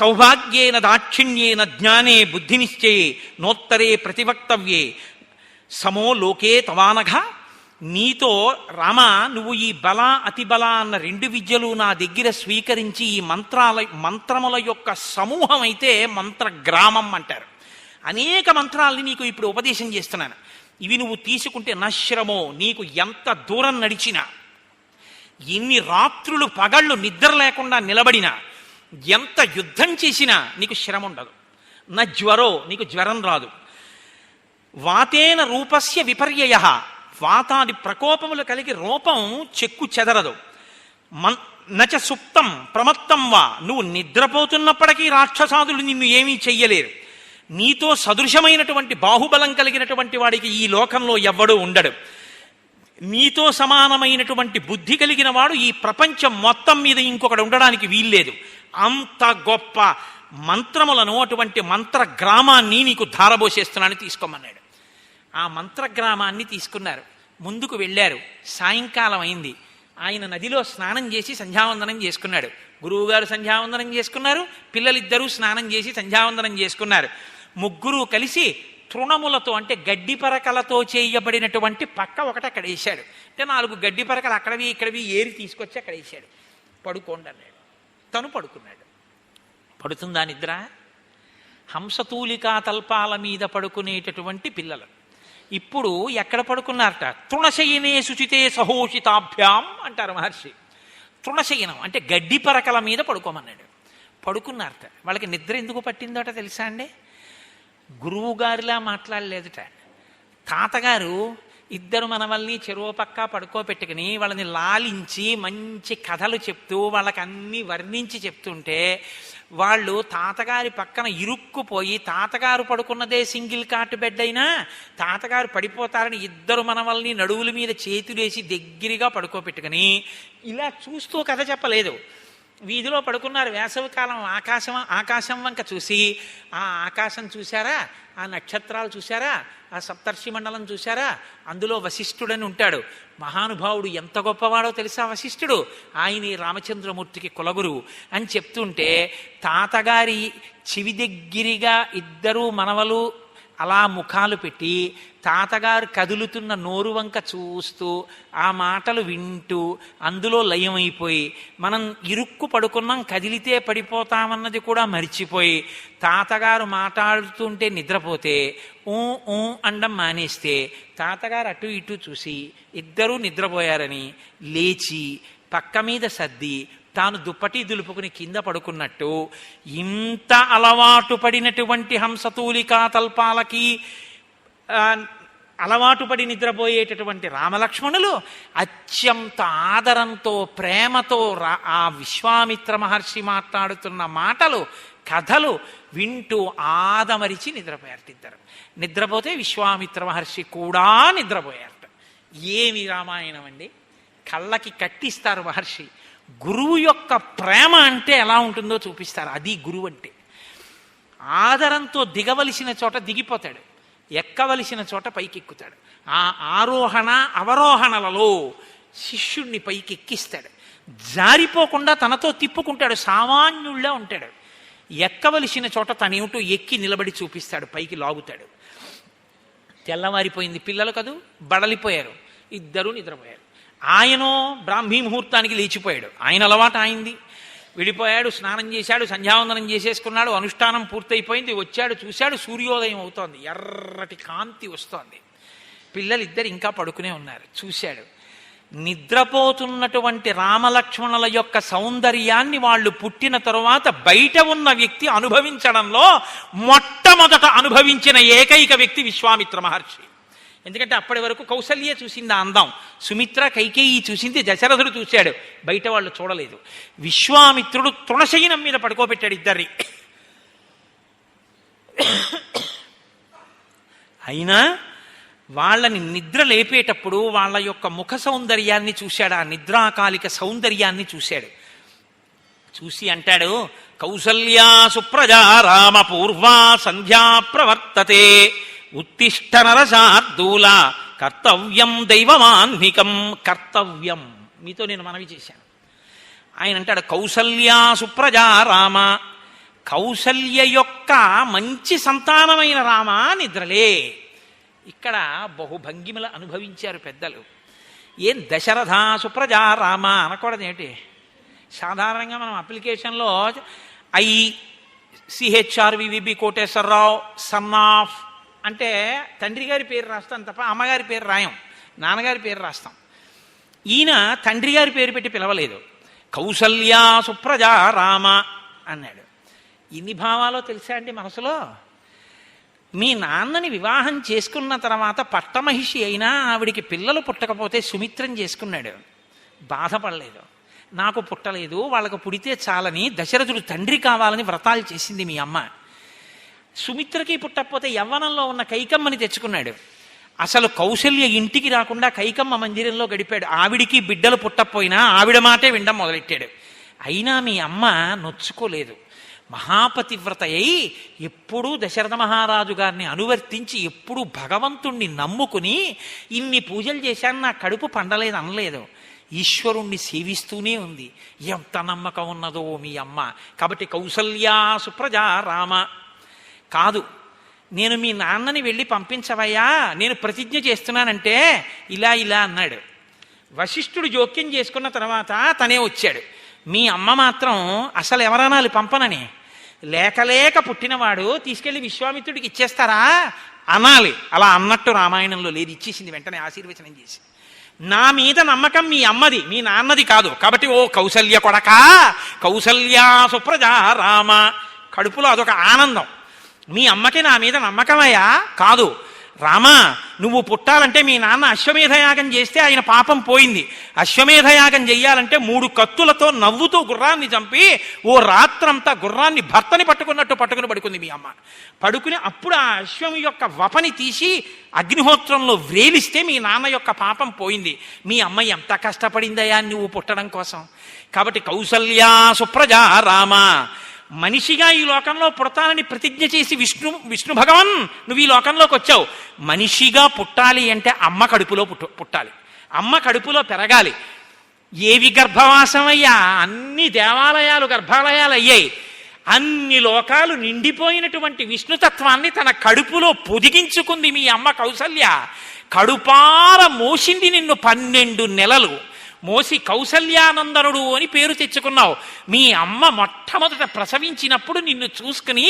సౌభాగ్యేన దాక్షిణ్యేన జ్ఞానే బుద్ధినిశ్చయే నోత్తరే ప్రతివక్తవ్యే సమో లోకే తవానఘ. నీతో రామా, నువ్వు ఈ బల అతిబల అన్న 2 విద్యలు నా దగ్గర స్వీకరించి ఈ మంత్రముల యొక్క సమూహం అయితే మంత్రగ్రామం అంటారు. అనేక మంత్రాలని నీకు ఇప్పుడు ఉపదేశం చేస్తున్నాను. ఇవి నువ్వు తీసుకుంటే నశ్రమో, నీకు ఎంత దూరం నడిచినా, ఎన్ని రాత్రులు పగళ్ళు నిద్ర లేకుండా నిలబడినా, ఎంత యుద్ధం చేసినా నీకు శ్రమ ఉండదు. నజ్వరో, నీకు జ్వరం రాదు. వాతేన రూపస్య విపర్యయ, వాతాది ప్రకోపములు కలిగి రూపం చెక్కు చెదరదు. నచ సుప్తం ప్రమత్తం వా, నువ్వు నిద్రపోతున్నప్పటికీ రాక్షసాదులు నిన్ను ఏమీ చెయ్యలేరు. నీతో సదృశమైనటువంటి బాహుబలం కలిగినటువంటి వాడికి ఈ లోకంలో ఎవ్వడూ ఉండడు. నీతో సమానమైనటువంటి బుద్ధి కలిగిన వాడు ఈ ప్రపంచం మొత్తం మీద ఇంకొకడు ఉండడానికి వీల్లేదు. అంత గొప్ప మంత్రములను, అటువంటి మంత్రగ్రామాన్ని నీకు ధారబోసేస్తున్నాను, తీసుకోమన్నాడు. ఆ మంత్రగ్రామాన్ని తీసుకున్నారు. ముందుకు వెళ్ళారు. సాయంకాలం అయింది. ఆయన నదిలో స్నానం చేసి సంధ్యావందనం చేసుకున్నాడు. గురువుగారు సంధ్యావందనం చేసుకున్నారు, పిల్లలిద్దరూ స్నానం చేసి సంధ్యావందనం చేసుకున్నారు. ముగ్గురు కలిసి తృణములతో, అంటే గడ్డి పరకలతో చేయబడినటువంటి పక్క ఒకటి అక్కడ వేశాడు. అంటే 4 గడ్డి పరకలు అక్కడవి ఇక్కడవి ఏరి తీసుకొచ్చి అక్కడ వేశాడు. పడుకోండి అన్నాడు. తను పడుకున్నాడు. పడుతుందా నిద్ర? హంసతూలికా తల్పాల మీద పడుకునేటటువంటి పిల్లలు ఇప్పుడు ఎక్కడ పడుకున్నారట? తృణశయనే శుచితే సహోషితాభ్యాం అంటారు మహర్షి. తృణశయనం అంటే గడ్డి పరకల మీద పడుకోమన్నాడు. పడుకున్నారట. వాళ్ళకి నిద్ర ఎందుకు పట్టిందోట తెలుసా అండి? గురువుగారిలా మాట్లాడలేదుట. తాతగారు ఇద్దరు మనవల్ని చెరువు పక్క పడుకోబెట్టుకుని వాళ్ళని లాలించి మంచి కథలు చెప్తూ వాళ్ళకి అన్నీ వర్ణించి చెప్తుంటే వాళ్ళు తాతగారి పక్కన ఇరుక్కుపోయి, తాతగారు పడుకున్నదే సింగిల్ కాట్ బెడ్ అయినా తాతగారు పడిపోతారని ఇద్దరు మనవల్ని నడువుల మీద చేతులేసి దగ్గరగా పడుకోబెట్టుకుని ఇలా చూస్తూ కథ చెప్పలేదు. వీధిలో పడుకున్నారు. వేసవికాలం ఆకాశం వంక చూసి, ఆ ఆకాశం చూశారా, ఆ నక్షత్రాలు చూశారా, ఆ సప్తర్షి మండలం చూశారా, అందులో వశిష్ఠుడని ఉంటాడు. మహానుభావుడు, ఎంత గొప్పవాడో తెలుసా వశిష్ఠుడు, ఆయన రామచంద్రమూర్తికి కులగురు అని చెప్తుంటే తాతగారి చెవి దగ్గరగా ఇద్దరు మనవలు అలా ముఖాలు పెట్టి తాతగారు కదులుతున్న నోరు వంక చూస్తూ ఆ మాటలు వింటూ అందులో లయమైపోయి, మనం ఇరుక్కు పడుకున్నాం, కదిలితే పడిపోతామన్నది కూడా మరిచిపోయి తాతగారు మాట్లాడుతుంటే నిద్రపోతే ఊ ఊ అండం మానేస్తే తాతగారు అటు ఇటు చూసి ఇద్దరూ నిద్రపోయారని లేచి పక్క మీద సర్ది తాను దుప్పటి దులుపుకుని కింద పడుకున్నట్టు ఇంత అలవాటు పడినటువంటి హంసతూలికా తల్పాలకి అలవాటు పడి నిద్రపోయేటటువంటి రామలక్ష్మణులు అత్యంత ఆదరంతో ప్రేమతో ఆ విశ్వామిత్ర మహర్షి మాట్లాడుతున్న మాటలు కథలు వింటూ ఆదమరిచి నిద్రపోయారట ఇద్దరు. నిద్రపోతే విశ్వామిత్ర మహర్షి కూడా నిద్రపోయారట. ఏమి రామాయణం అండి! కళ్ళకి కట్టిస్తారు మహర్షి. గురువు యొక్క ప్రేమ అంటే ఎలా ఉంటుందో చూపిస్తారు. అది గురువు అంటే. ఆదరంతో దిగవలసిన చోట దిగిపోతాడు. ఎక్కవలసిన చోట పైకెక్కుతాడు. ఆ ఆరోహణ అవరోహణలలో శిష్యుణ్ణి పైకెక్కిస్తాడు. జారిపోకుండా తనతో తిప్పుకుంటాడు. సామాన్యుళ్ళ ఉంటాడు. ఎక్కవలసిన చోట తనేమిటో ఎక్కి నిలబడి చూపిస్తాడు, పైకి లాగుతాడు. తెల్లవారిపోయింది. పిల్లలు కదూ బడలిపోయారు. ఇద్దరూ నిద్రపోయారు. ఆయనో బ్రాహ్మీ ముహూర్తానికి లేచిపోయాడు. ఆయన అలవాటు అయింది. విడిపోయాడు, స్నానం చేశాడు, సంధ్యావందనం చేసేసుకున్నాడు, అనుష్ఠానం పూర్తయిపోయింది. వచ్చాడు, చూశాడు, సూర్యోదయం అవుతోంది, ఎర్రటి కాంతి వస్తోంది. పిల్లలిద్దరు ఇంకా పడుకునే ఉన్నారు. చూశాడు, నిద్రపోతున్నటువంటి రామలక్ష్మణుల యొక్క సౌందర్యాన్ని వాళ్ళు పుట్టిన తరువాత బయట ఉన్న వ్యక్తి అనుభవించడంలో మొట్టమొదట అనుభవించిన ఏకైక వ్యక్తి విశ్వామిత్ర మహర్షి. ఎందుకంటే అప్పటి వరకు కౌసల్యే చూసింది ఆ అందం, సుమిత్ర కైకేయి చూసింది, దశరథుడు చూశాడు, బయట వాళ్ళు చూడలేదు. విశ్వామిత్రుడు తృణశయనం మీద పడుకోబెట్టాడు ఇద్దరిని. అయినా వాళ్ళని నిద్ర లేపేటప్పుడు వాళ్ళ యొక్క ముఖ సౌందర్యాన్ని చూశాడు, ఆ నిద్రాకాలిక సౌందర్యాన్ని చూశాడు. చూసి అంటాడు, కౌసల్యా సుప్రజా రామ పూర్వా సంధ్యా ప్రవర్తతే ఉత్తిష్ట నరశార్దూల కర్తవ్యం దైవమాన్నికం. కర్తవ్యం మీతో నేను మనవి చేశాను. ఆయన అంటాడు, కౌసల్యా సుప్రజా రామ, కౌసల్య యొక్క మంచి సంతానమైన రామ నిద్రలే. ఇక్కడ బహుభంగిమలు అనుభవించారు పెద్దలు. ఏం దశరథ సుప్రజా రామ అనకూడదేమిటి? సాధారణంగా మనం అప్లికేషన్లో CHRVVB కోటేశ్వరరావు సన్ ఆఫ్ అంటే తండ్రి గారి పేరు రాస్తాం తప్ప అమ్మగారి పేరు రాయం, నాన్నగారి పేరు రాస్తాం. ఈయన తండ్రి గారి పేరు పెట్టి పిలవలేదు, కౌసల్యా సుప్రజా రామ అన్నాడు. ఇన్ని భావాలో తెలుసా అండి మనసులో? మీ నాన్నని వివాహం చేసుకున్న తర్వాత పట్టమహిషి అయినా ఆవిడికి పిల్లలు పుట్టకపోతే సుమిత్రం చేసుకున్నాడు, బాధపడలేదు. నాకు పుట్టలేదు, వాళ్ళకు పుడితే చాలని దశరథుడు తండ్రి కావాలని వ్రతాలు చేసింది మీ అమ్మ. సుమిత్రకి పుట్టకపోతే యవ్వనంలో ఉన్న కైకమ్మని తెచ్చుకున్నాడు. అసలు కౌసల్య ఇంటికి రాకుండా కైకమ్మ మందిరంలో గడిపాడు. ఆవిడికి బిడ్డలు పుట్టకపోయినా ఆవిడ మాటే వినడం మొదలెట్టాడు. అయినా మీ అమ్మ నొచ్చుకోలేదు. మహాపతివ్రత అయి ఎప్పుడూ దశరథ మహారాజు గారిని అనువర్తించి ఎప్పుడూ భగవంతుణ్ణి నమ్ముకుని ఇన్ని పూజలు చేశాను, నా కడుపు పండలేదు అనలేదు. ఈశ్వరుణ్ణి సేవిస్తూనే ఉంది. ఎంత నమ్మకం ఉన్నదో మీ అమ్మ. కాబట్టి కౌసల్యా సుప్రజా రామ కాదు, నేను మీ నాన్నని వెళ్ళి పంపించవయ్యా, నేను ప్రతిజ్ఞ చేస్తున్నానంటే ఇలా ఇలా అన్నాడు. వశిష్ఠుడు జోక్యం చేసుకున్న తర్వాత తనే వచ్చాడు. మీ అమ్మ మాత్రం అసలు ఎవరనాలి పంపనని, లేక పుట్టినవాడు తీసుకెళ్లి విశ్వామిత్రుడికి ఇచ్చేస్తారా అనాలి. అలా అన్నట్టు రామాయణంలో లేదు, ఇచ్చేసింది వెంటనే ఆశీర్వచనం చేసి. నా మీద నమ్మకం మీ అమ్మది, మీ నాన్నది కాదు. కాబట్టి ఓ కౌసల్య కొడకా, కౌసల్యా సుప్రజా రామ. కడుపులో అదొక ఆనందం. మీ అమ్మకి నా మీద నమ్మకమయ్యా కాదు, రామా నువ్వు పుట్టాలంటే మీ నాన్న అశ్వమేధయాగం చేస్తే ఆయన పాపం పోయింది. అశ్వమేధయాగం చెయ్యాలంటే 3 కత్తులతో నవ్వుతూ గుర్రాన్ని చంపి ఓ రాత్రంతా గుర్రాన్ని భర్తని పట్టుకున్నట్టు పట్టుకుని పడుకుంది మీ అమ్మ. పడుకుని అప్పుడు ఆ అశ్వం యొక్క వపని తీసి అగ్నిహోత్రంలో వ్రేలిస్తే మీ నాన్న యొక్క పాపం పోయింది. మీ అమ్మ ఎంత కష్టపడిందయా నువ్వు పుట్టడం కోసం. కాబట్టి కౌసల్యా సుప్రజా రామ. మనిషిగా ఈ లోకంలో పుడతానని ప్రతిజ్ఞ చేసి విష్ణు భగవాన్ నువ్వు ఈ లోకంలోకి వచ్చావు. మనిషిగా పుట్టాలి అంటే అమ్మ కడుపులో పుట్టాలి, అమ్మ కడుపులో పెరగాలి. ఏవి గర్భవాసమయ్యా, అన్ని దేవాలయాలు గర్భాలయాలు అయ్యాయి. అన్ని లోకాలు నిండిపోయినటువంటి విష్ణుతత్వాన్ని తన కడుపులో పొదిగించుకుంది మీ అమ్మ కౌసల్య. కడుపార మోసింది నిన్ను 12 నెలలు మోసి కౌసల్యానందనుడు అని పేరు తెచ్చుకున్నావు. మీ అమ్మ మొట్టమొదట ప్రసవించినప్పుడు నిన్ను చూసుకుని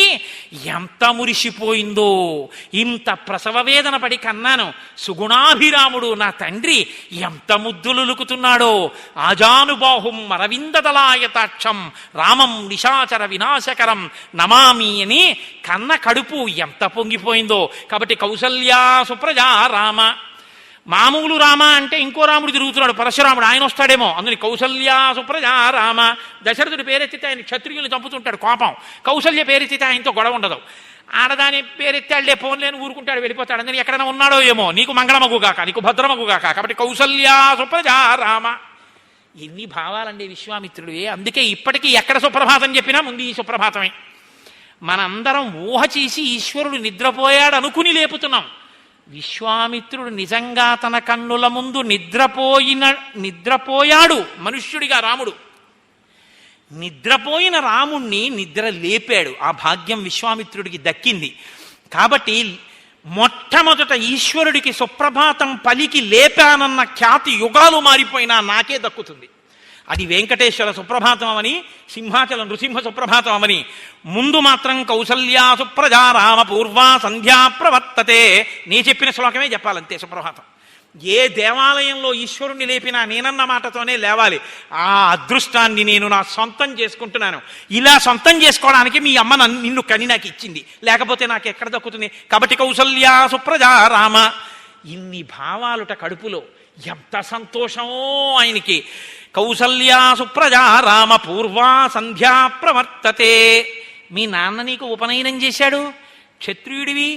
ఎంత మురిసిపోయిందో. ఇంత ప్రసవ వేదన పడి కన్నాను, సుగుణాభిరాముడు నా తండ్రి ఎంత ముద్దులులుకుతున్నాడో. ఆజానుబాహుం అరవిందదలాయతాక్షం రామం నిశాచర వినాశకరం నమామి అని కన్న కడుపు ఎంత పొంగిపోయిందో. కాబట్టి కౌసల్యా సుప్రజా రామ. మామూలు రామ అంటే ఇంకో రాముడు తిరుగుతున్నాడు, పరశురాముడు, ఆయన వస్తాడేమో. అందుని కౌసల్యా సుప్రజా రామ. దశరథుడి పేరెత్తితే ఆయన క్షత్రియులు చంపుతుంటాడు కోపం, కౌసల్య పేరెత్తితే ఆయనతో గొడవ ఉండదు. ఆడదాని పేరెత్తాడులే ఫోన్లేని ఊరుకుంటాడు, వెళ్ళిపోతాడు. అందుని ఎక్కడైనా ఉన్నాడో ఏమో, నీకు మంగళమగుగాక, నీకు భద్రమగుగాక. కాబట్టి కౌసల్యా సుప్రజా రామ. ఎన్ని భావాలండి విశ్వామిత్రుడివే. అందుకే ఇప్పటికీ ఎక్కడ సుప్రభాతం చెప్పినా ముందు ఈ సుప్రభాతమే. మనందరం ఊహ చేసి ఈశ్వరుడు నిద్రపోయాడు అనుకుని లేపుతున్నాం. విశ్వామిత్రుడు నిజంగా తన కన్నుల ముందు నిద్రపోయాడు మనుష్యుడిగా రాముడు. నిద్రపోయిన రాముణ్ణి నిద్ర లేపాడు. ఆ భాగ్యం విశ్వామిత్రుడికి దక్కింది. కాబట్టి మొట్టమొదట ఈశ్వరుడికి సుప్రభాతం పలికి లేపానన్న ఖ్యాతి యుగాలు మారిపోయినా నాకే దక్కుతుంది. అది వెంకటేశ్వర సుప్రభాతం అవని, సింహాచల నృసింహ సుప్రభాతం అవని. ముందు మాత్రం కౌసల్యా సుప్రజా రామ పూర్వా సంధ్యా ప్రవర్తతే నే చెప్పిన శ్లోకమే చెప్పాలంతే సుప్రభాతం. ఏ దేవాలయంలో ఈశ్వరుణ్ణి లేపినా నేనన్న మాటతోనే లేవాలి. ఆ అదృష్టాన్ని నేను నా సొంతం చేసుకుంటున్నాను. ఇలా సొంతం చేసుకోవడానికి మీ అమ్మ నిన్ను కని నాకు ఇచ్చింది, లేకపోతే నాకు ఎక్కడ దక్కుతుంది. కాబట్టి కౌసల్యా సుప్రజా రామ, ఇన్ని భావాలుట కడుపులో. ఎంత సంతోషమో ఆయనకి. కౌసల్యా సుప్రజా రామ పూర్వా సంధ్యా ప్రవర్తతే. మీ నాన్న నీకు ఉపనయనం చేశాడు, క్షత్రియుడివి,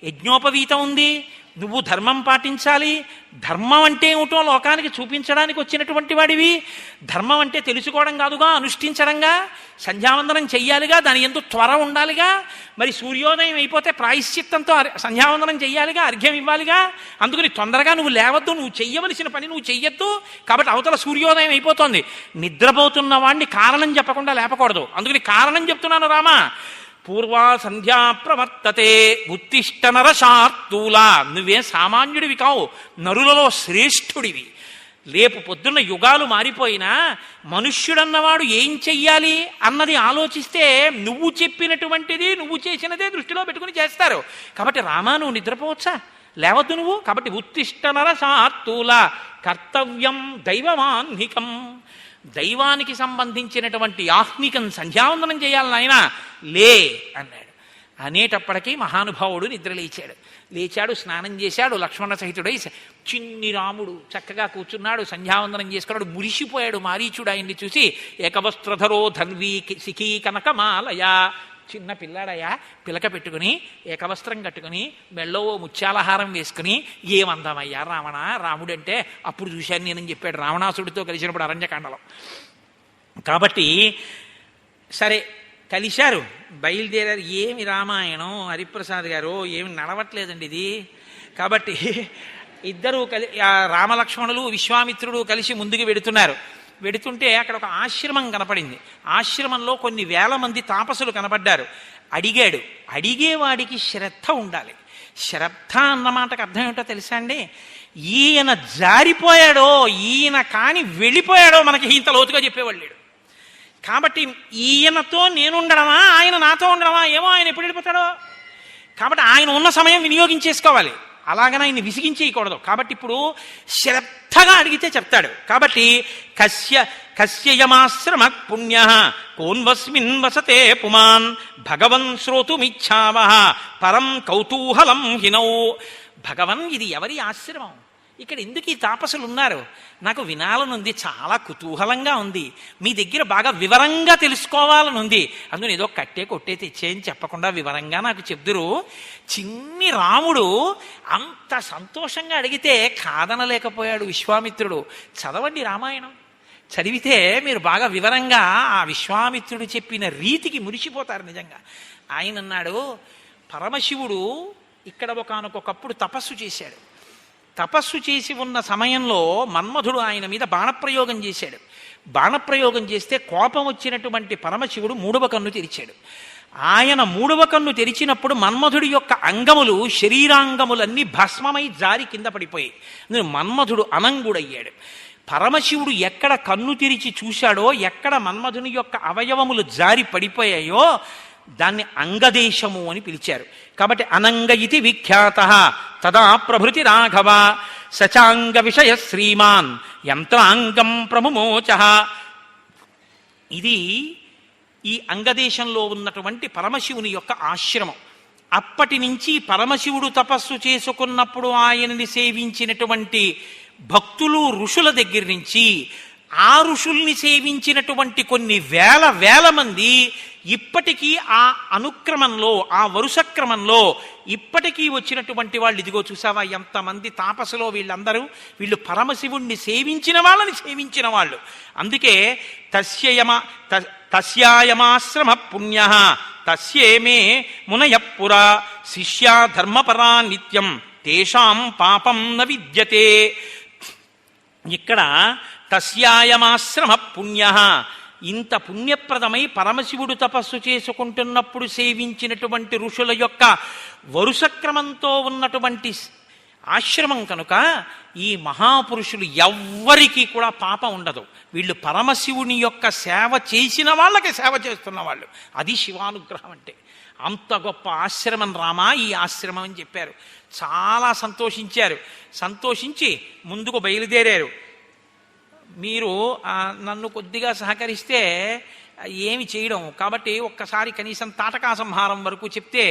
యజ్ఞోపవీతం ఉంది, నువ్వు ధర్మం పాటించాలి. ధర్మం అంటే ఏమిటో లోకానికి చూపించడానికి వచ్చినటువంటి వాడివి. ధర్మం అంటే తెలుసుకోవడం కాదుగా, అనుష్ఠించడంగా. సంధ్యావందనం చెయ్యాలిగా, దాని ఎందు త్వర ఉండాలిగా. మరి సూర్యోదయం అయిపోతే ప్రాయశ్చిత్తంతో సంధ్యావందనం చెయ్యాలిగా, అర్ఘ్యం ఇవ్వాలిగా. అందుకని తొందరగా నువ్వు లేవద్దు, నువ్వు చెయ్యవలసిన పని నువ్వు చెయ్యొద్దు. కాబట్టి అవతల సూర్యోదయం అయిపోతుంది. నిద్రపోతున్న వాడిని కారణం చెప్పకుండా లేపకూడదు. అందుకని కారణం చెప్తున్నాను రామా. పూర్వా సంధ్యా ప్రవర్తతే ఉత్తిష్ట నరశార్తూలా, నువ్వే సామాన్యుడివి కావు, నరులలో శ్రేష్ఠుడివి. రేపు పొద్దున్న యుగాలు మారిపోయినా మనుష్యుడన్నవాడు ఏం చెయ్యాలి అన్నది ఆలోచిస్తే నువ్వు చెప్పినటువంటిది నువ్వు చేసినదే దృష్టిలో పెట్టుకుని చేస్తారు. కాబట్టి రామా నువ్వు నిద్రపోవచ్చా, లేవద్దు నువ్వు. కాబట్టి ఉత్తిష్ట నరశార్తూలా కర్తవ్యం దైవమాన్నికం, దైవానికి సంబంధించినటువంటి ఆహ్నికం సంధ్యావందనం చేయాలి నాయన, లే అన్నాడు. అనేటప్పటికీ మహానుభావుడు నిద్రలేచాడు. లేచాడు, స్నానం చేశాడు, లక్ష్మణ సహితుడై చిన్ని రాముడు చక్కగా కూర్చున్నాడు, సంధ్యావందనం చేసుకున్నాడు. మురిసిపోయాడు మారీచుడు ఆయన్ని చూసి. ఏకవస్త్రధరో ధన్వీ సిఖీ కనకమాలయ, చిన్న పిల్లాడయ్యా, పిలక పెట్టుకుని ఏకవస్త్రం కట్టుకుని మెళ్ళో ముత్యాలహారం వేసుకుని, ఏమందామయ్యా రావణ, రాముడంటే అప్పుడు చూశాను నేనని చెప్పాడు రావణాసుడితో కలిసినప్పుడు అరణ్యకాండలో. కాబట్టి సరే కలిశారు, బయలుదేరారు. ఏమి రామాయణం హరిప్రసాద్ గారు, ఏమి నడవట్లేదండి ఇది. కాబట్టి ఇద్దరు రామలక్ష్మణులు విశ్వామిత్రుడు కలిసి ముందుకు వెడుతున్నారు. వెడుతుంటే అక్కడ ఒక ఆశ్రమం కనపడింది. ఆశ్రమంలో కొన్ని వేల మంది తాపసులు కనపడ్డారు. అడిగాడు. అడిగేవాడికి శ్రద్ధ ఉండాలి. శ్రద్ధ అన్నమాటకు అర్థం ఏమిటో తెలుసా అండి? ఈయన జారిపోయాడో, ఈయన కాని వెళ్ళిపోయాడో మనకి ఇంత లోతుగా చెప్పేవాళ్ళు లేడు. కాబట్టి ఈయనతో నేనుండడమా, ఆయన నాతో ఉండడమా, ఏమో ఆయన ఎప్పుడు వెళ్ళిపోతాడో. కాబట్టి ఆయన ఉన్న సమయం వినియోగించేసుకోవాలి, అలాగని ఆయన్ని విసిగించేయకూడదు. కాబట్టి ఇప్పుడు శ్రద్ధగా అడిగితే చెప్తాడు. కాబట్టి కస్యయమాశ్రమ పుణ్య కోన్వస్మిన్ వసతే పుమాన్ భగవన్ శ్రోతుమిచ్ఛావః పరం కౌతూహలం హినౌ. భగవన్, ఇది ఎవరి ఆశ్రమం, ఇక్కడ ఎందుకు ఈ తాపసులు ఉన్నారు, నాకు వినాలనుంది, చాలా కుతూహలంగా ఉంది, మీ దగ్గర బాగా వివరంగా తెలుసుకోవాలని ఉంది. అందుకని ఏదో కట్టే కొట్టే తెచ్చేయని చెప్పకుండా వివరంగా నాకు చెప్దురు. చిన్ని రాముడు అంత సంతోషంగా అడిగితే కాదనలేకపోయాడు విశ్వామిత్రుడు. చదవండి రామాయణం, చదివితే మీరు బాగా వివరంగా ఆ విశ్వామిత్రుడు చెప్పిన రీతికి మురిసిపోతారు నిజంగా. ఆయన అన్నాడు, పరమశివుడు ఇక్కడ ఒకానొకప్పుడు తపస్సు చేశాడు. తపస్సు చేసి ఉన్న సమయంలో మన్మధుడు ఆయన మీద బాణప్రయోగం చేశాడు. బాణప్రయోగం చేస్తే కోపం వచ్చినటువంటి పరమశివుడు మూడవ కన్ను తెరిచాడు. ఆయన మూడవ కన్ను తెరిచినప్పుడు మన్మధుడి యొక్క అంగములు, శరీరాంగములన్నీ భస్మమై జారి కింద పడిపోయాయి. మన్మధుడు అనంగుడయ్యాడు. పరమశివుడు ఎక్కడ కన్ను తెరిచి చూశాడో, ఎక్కడ మన్మధుని యొక్క అవయవములు జారి పడిపోయాయో దాన్ని అంగదేశము అని పిలిచారు. కాబట్టి అనంగ ఇతి విఖ్యాత తదా ప్రభృతి రాఘవ సచాంగ విషయ శ్రీమాన్ యంత్రాంగం ప్రముమోచ. ఇది ఈ అంగదేశంలో ఉన్నటువంటి పరమశివుని యొక్క ఆశ్రమం. అప్పటి నుంచి పరమశివుడు తపస్సు చేసుకున్నప్పుడు ఆయనని సేవించినటువంటి భక్తులు ఋషుల దగ్గర నుంచి ఆ ఋషుల్ని సేవించినటువంటి కొన్ని వేల మంది ఇప్పటికీ ఆ అనుక్రమంలో, ఆ వరుస క్రమంలో ఇప్పటికీ వచ్చినటువంటి వాళ్ళు. ఇదిగో చూసావా ఎంతమంది తాపసులో వీళ్ళు పరమశివుణ్ణి సేవించిన వాళ్ళని సేవించిన వాళ్ళు. అందుకే తస్యాయమాశ్రమ పుణ్య తస్యేమే మునయఃపురా శిష్యా ధర్మపరా నిత్యం తేషాం పాపం న విద్యతే. ఇక్కడ తస్యాయమాశ్రమ పుణ్య, ఇంత పుణ్యప్రదమై పరమశివుడు తపస్సు చేసుకుంటున్నప్పుడు సేవించినటువంటి ఋషుల యొక్క వరుసక్రమంతో ఉన్నటువంటి ఆశ్రమం కనుక ఈ మహాపురుషులు ఎవ్వరికీ కూడా పాపం ఉండదు. వీళ్ళు పరమశివుని యొక్క సేవ చేసిన వాళ్ళకి సేవ చేస్తున్న వాళ్ళు. అది శివానుగ్రహం అంటే. అంత గొప్ప ఆశ్రమం రామా ఈ ఆశ్రమం అని చెప్పారు. చాలా సంతోషించారు. సంతోషించి ముందుకు బయలుదేరారు. మీరు నన్ను కొద్దిగా సహకరిస్తే ఏమి చేయడం, కాబట్టి ఒక్కసారి కనీసం తాటకా సంహారం వరకు చెప్తే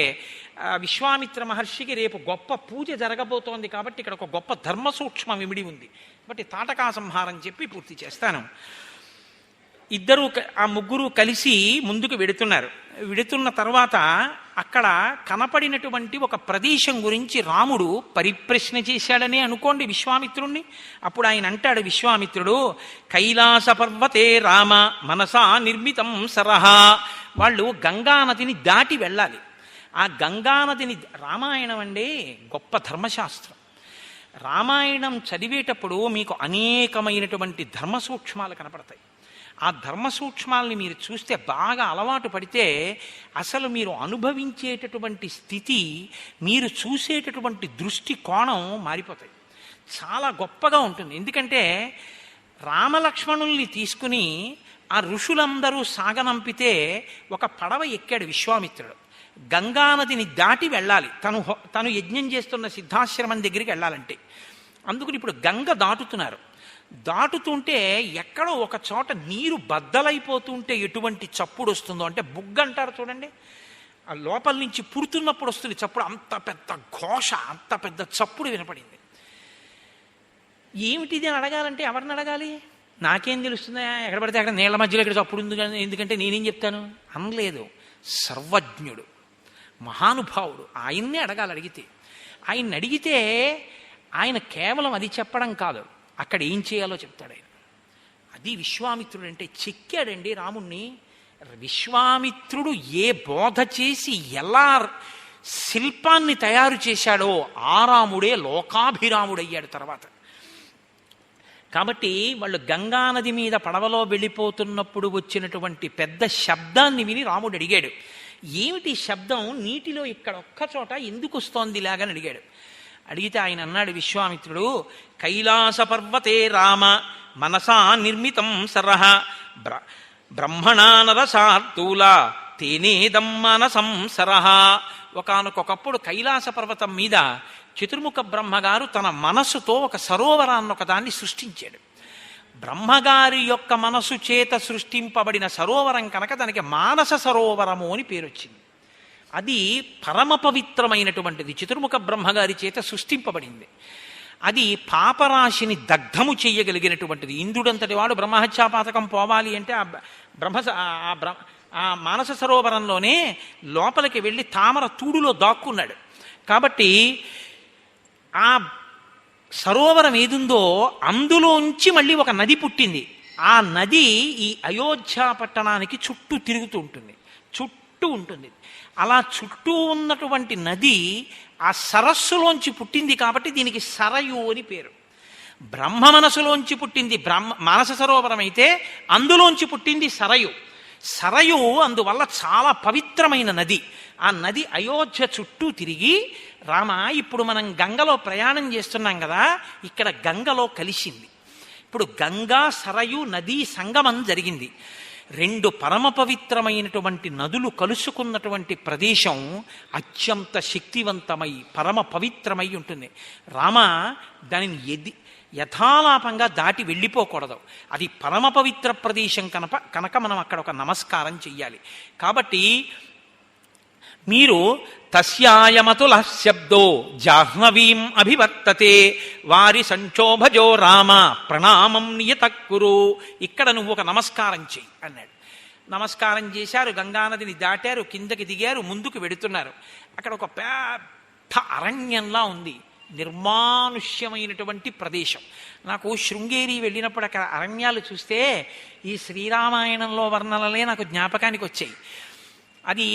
విశ్వామిత్ర మహర్షికి రేపు గొప్ప పూజ జరగబోతోంది కాబట్టి ఇక్కడ ఒక గొప్ప ధర్మ సూక్ష్మం ఇమిడి ఉంది. కాబట్టి తాటకా సంహారం చెప్పి పూర్తి చేస్తాను. ఆ ముగ్గురు కలిసి ముందుకు వెడుతున్న తర్వాత అక్కడ కనపడినటువంటి ఒక ప్రదేశం గురించి రాముడు పరిప్రశ్న చేశాడని అనుకోండి విశ్వామిత్రుణ్ణి. అప్పుడు ఆయన అంటాడు విశ్వామిత్రుడు, కైలాస పర్వతే రామ మనసా నిర్మితం సరహా. వాళ్ళు గంగానదిని దాటి వెళ్ళాలి. ఆ గంగానదిని, రామాయణం అండి గొప్ప ధర్మశాస్త్రం. రామాయణం చదివేటప్పుడు మీకు అనేకమైనటువంటి ధర్మ సూక్ష్మాలు కనపడతాయి. ఆ ధర్మ సూక్ష్మాలని మీరు చూస్తే బాగా అలవాటు పడితే అసలు మీరు అనుభవించేటటువంటి స్థితి, మీరు చూసేటటువంటి దృష్టి కోణం మారిపోతాయి. చాలా గొప్పగా ఉంటుంది. ఎందుకంటే రామలక్ష్మణుల్ని తీసుకుని ఆ ఋషులందరూ సాగనంపితే ఒక పడవ ఎక్కాడు విశ్వామిత్రుడు. గంగానదిని దాటి వెళ్ళాలి. తను యజ్ఞం చేస్తున్న సిద్ధాశ్రమం దగ్గరికి వెళ్ళాలంటే. అందుకని ఇప్పుడు గంగ దాటుతుంటే ఎక్కడో ఒక చోట నీరు బద్దలైపోతుంటే ఎటువంటి చప్పుడు వస్తుందో అంటే, బుగ్గ అంటారు చూడండి, ఆ లోపల నుంచి పుడుతున్నప్పుడు వస్తుంది చప్పుడు. అంత పెద్ద ఘోష, అంత పెద్ద చప్పుడు వినపడింది. ఏమిటిది అని అడగాలంటే ఎవరిని అడగాలి? నాకేం తెలుస్తుందా, ఎక్కడ పడితే అక్కడ నీళ్ల మధ్యలో ఇక్కడ చప్పుడు ఉంది, ఎందుకంటే నేనేం చెప్తాను అనలేదు. సర్వజ్ఞుడు, మహానుభావుడు, ఆయన్నే అడగాలి. ఆయన్ని అడిగితే ఆయన కేవలం అది చెప్పడం కాదు, అక్కడ ఏం చేయాలో చెప్తాడు ఆయన. అది విశ్వామిత్రుడు అంటే. చెక్కాడండి రాముణ్ణి. విశ్వామిత్రుడు ఏ బోధ చేసి ఎలా శిల్పాన్ని తయారు చేశాడో ఆ రాముడే లోకాభిరాముడయ్యాడు తర్వాత. కాబట్టి వాళ్ళు గంగానది మీద పడవలో వెళ్ళిపోతున్నప్పుడు వచ్చినటువంటి పెద్ద శబ్దాన్ని విని రాముడు అడిగాడు, ఏమిటి శబ్దం నీటిలో ఇక్కడ ఒక్క చోట ఎందుకు వస్తోంది ఇలాగని అడిగాడు. అడిగితే ఆయన అన్నాడు విశ్వామిత్రుడు, కైలాస పర్వతే రామ మనసా నిర్మితం సరహ బ్రహ్మణా నరసార్తూల తేనేదం మనసం సరహ. ఒకానొకప్పుడు కైలాస పర్వతం మీద చతుర్ముఖ బ్రహ్మగారు తన మనస్సుతో ఒక సరోవరాన్ని ఒకదాన్ని సృష్టించాడు. బ్రహ్మగారి యొక్క మనసు చేత సృష్టింపబడిన సరోవరం కనుక దానికి మానస సరోవరము అని పేరు వచ్చింది. అది పరమ పవిత్రమైనటువంటిది, చతుర్ముఖ బ్రహ్మగారి చేత సృష్టింపబడింది. అది పాపరాశిని దగ్ధము చేయగలిగినటువంటిది. ఇంద్రుడంతటి వాడు బ్రహ్మహత్యాపాతకం పోవాలి అంటే ఆ మానస సరోవరంలోనే లోపలికి వెళ్ళి తామర తూడులో దాక్కున్నాడు. కాబట్టి ఆ సరోవరం ఏదుందో అందులోంచి మళ్ళీ ఒక నది పుట్టింది. ఆ నది ఈ అయోధ్య పట్టణానికి చుట్టూ తిరుగుతూ ఉంటుంది, చుట్టూ ఉంటుంది. అలా చుట్టూ ఉన్నటువంటి నది ఆ సరస్సులోంచి పుట్టింది కాబట్టి దీనికి సరయు అని పేరు. బ్రహ్మ మనసులోంచి పుట్టింది మానస సరోవరం అయితే అందులోంచి పుట్టింది సరయు. సరయు అందువల్ల చాలా పవిత్రమైన నది. ఆ నది అయోధ్య చుట్టూ తిరిగి, రామ ఇప్పుడు మనం గంగలో ప్రయాణం చేస్తున్నాం కదా, ఇక్కడ గంగలో కలిసింది. ఇప్పుడు గంగా సరయు నదీ సంగమం జరిగింది. రెండు పరమ పవిత్రమైనటువంటి నదులు కలుసుకున్నటువంటి ప్రదేశం అత్యంత శక్తివంతమై పరమ పవిత్రమై ఉంటుంది. రామ దానిని యథాలాపంగా దాటి వెళ్ళిపోకూడదు. అది పరమ పవిత్ర ప్రదేశం కనుక మనం అక్కడ ఒక నమస్కారం చెయ్యాలి. కాబట్టి మీరు తస్యాయమతుల శబ్దో జాహ్నవీం అభివర్తతే వారి సంక్షోభజో రామ ప్రణామం నియతక్కురు. ఇక్కడ నువ్వు ఒక నమస్కారం చెయ్యి అన్నాడు. నమస్కారం చేశారు, గంగానదిని దాటారు, కిందకి దిగారు, ముందుకు వెడుతున్నారు. అక్కడ ఒక పెద్ద అరణ్యంలా ఉంది, నిర్మానుష్యమైనటువంటి ప్రదేశం. నాకు శృంగేరి వెళ్ళినప్పుడు అక్కడ అరణ్యాలు చూస్తే ఈ శ్రీరామాయణంలో వర్ణనలే నాకు జ్ఞాపకానికి వచ్చాయి. అది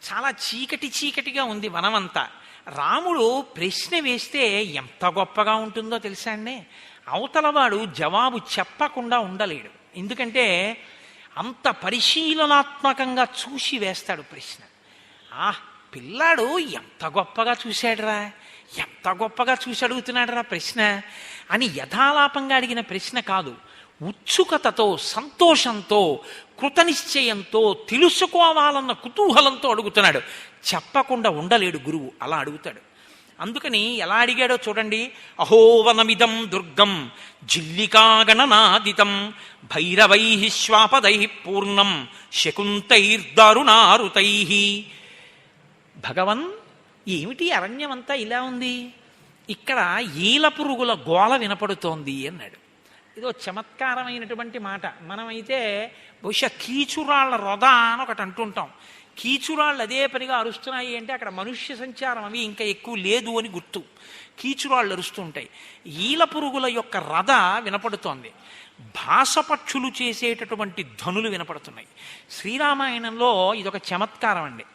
చాలా చీకటి చీకటిగా ఉంది వనమంతా. రాముడు ప్రశ్న వేస్తే ఎంత గొప్పగా ఉంటుందో తెలుసా అండి. అవతలవాడు జవాబు చెప్పకుండా ఉండలేడు. ఎందుకంటే అంత పరిశీలనాత్మకంగా చూసి వేస్తాడు ప్రశ్న. పిల్లాడు ఎంత గొప్పగా చూశాడురా, ఎంత గొప్పగా చూసి అడుగుతున్నాడురా ప్రశ్న అని యథాలాపంగా అడిగిన ప్రశ్న కాదు. ఉత్సుకతతో, సంతోషంతో, కృతనిశ్చయంతో, తెలుసుకోవాలన్న కుతూహలంతో అడుగుతున్నాడు. చెప్పకుండా ఉండలేడు గురువు, అలా అడుగుతాడు. అందుకని ఎలా అడిగాడో చూడండి. అహోవనమిదం దుర్గం జిల్లికాగణనాదితం భైరవై శ్వాపదై పూర్ణం శకుంతైర్దారుణారుతై. భగవన్, ఏమిటి అరణ్యమంతా ఇలా ఉంది, ఇక్కడ ఈల పురుగుల గోల వినపడుతోంది అన్నాడు. ఇదో చమత్కారమైనటువంటి మాట. మనమైతే బహుశా కీచురాళ్ల రొద అని ఒకటి అంటుంటాం. కీచురాళ్ళు అదే పనిగా అరుస్తున్నాయి అంటే అక్కడ మనుష్య సంచారం అవి ఇంకా ఎక్కువ లేదు అని గుర్తు. కీచురాళ్ళు అరుస్తూ ఉంటాయి. ఈల పురుగుల యొక్క రథ వినపడుతోంది. భాసపక్షులు చేసేటటువంటి ధ్వనులు వినపడుతున్నాయి. శ్రీరామాయణంలో ఇదొక చమత్కారం అండి.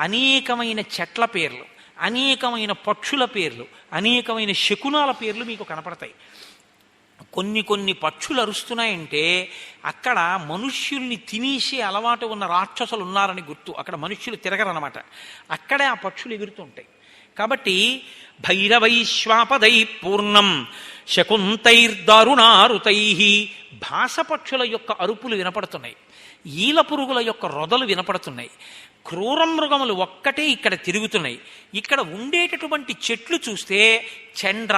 అనేకమైన చెట్ల పేర్లు, అనేకమైన పక్షుల పేర్లు, అనేకమైన శకునాల పేర్లు మీకు కనపడతాయి. కొన్ని కొన్ని పక్షులు అరుస్తున్నాయంటే అక్కడ మనుష్యుల్ని తినేసే అలవాటు ఉన్న రాక్షసులు ఉన్నారని గుర్తు. అక్కడ మనుష్యులు తిరగరనమాట, అక్కడే ఆ పక్షులు ఎగురుతుంటాయి. కాబట్టి భైరవైశ్వాపదై పూర్ణం శకుంతైర్దారుణారుతై. భాసపక్షుల యొక్క అరుపులు వినపడుతున్నాయి, ఈల పురుగుల యొక్క రొదలు వినపడుతున్నాయి. క్రూర మృగములు ఒక్కటే ఇక్కడ తిరుగుతున్నాయి. ఇక్కడ ఉండేటటువంటి చెట్లు చూస్తే చండ్ర,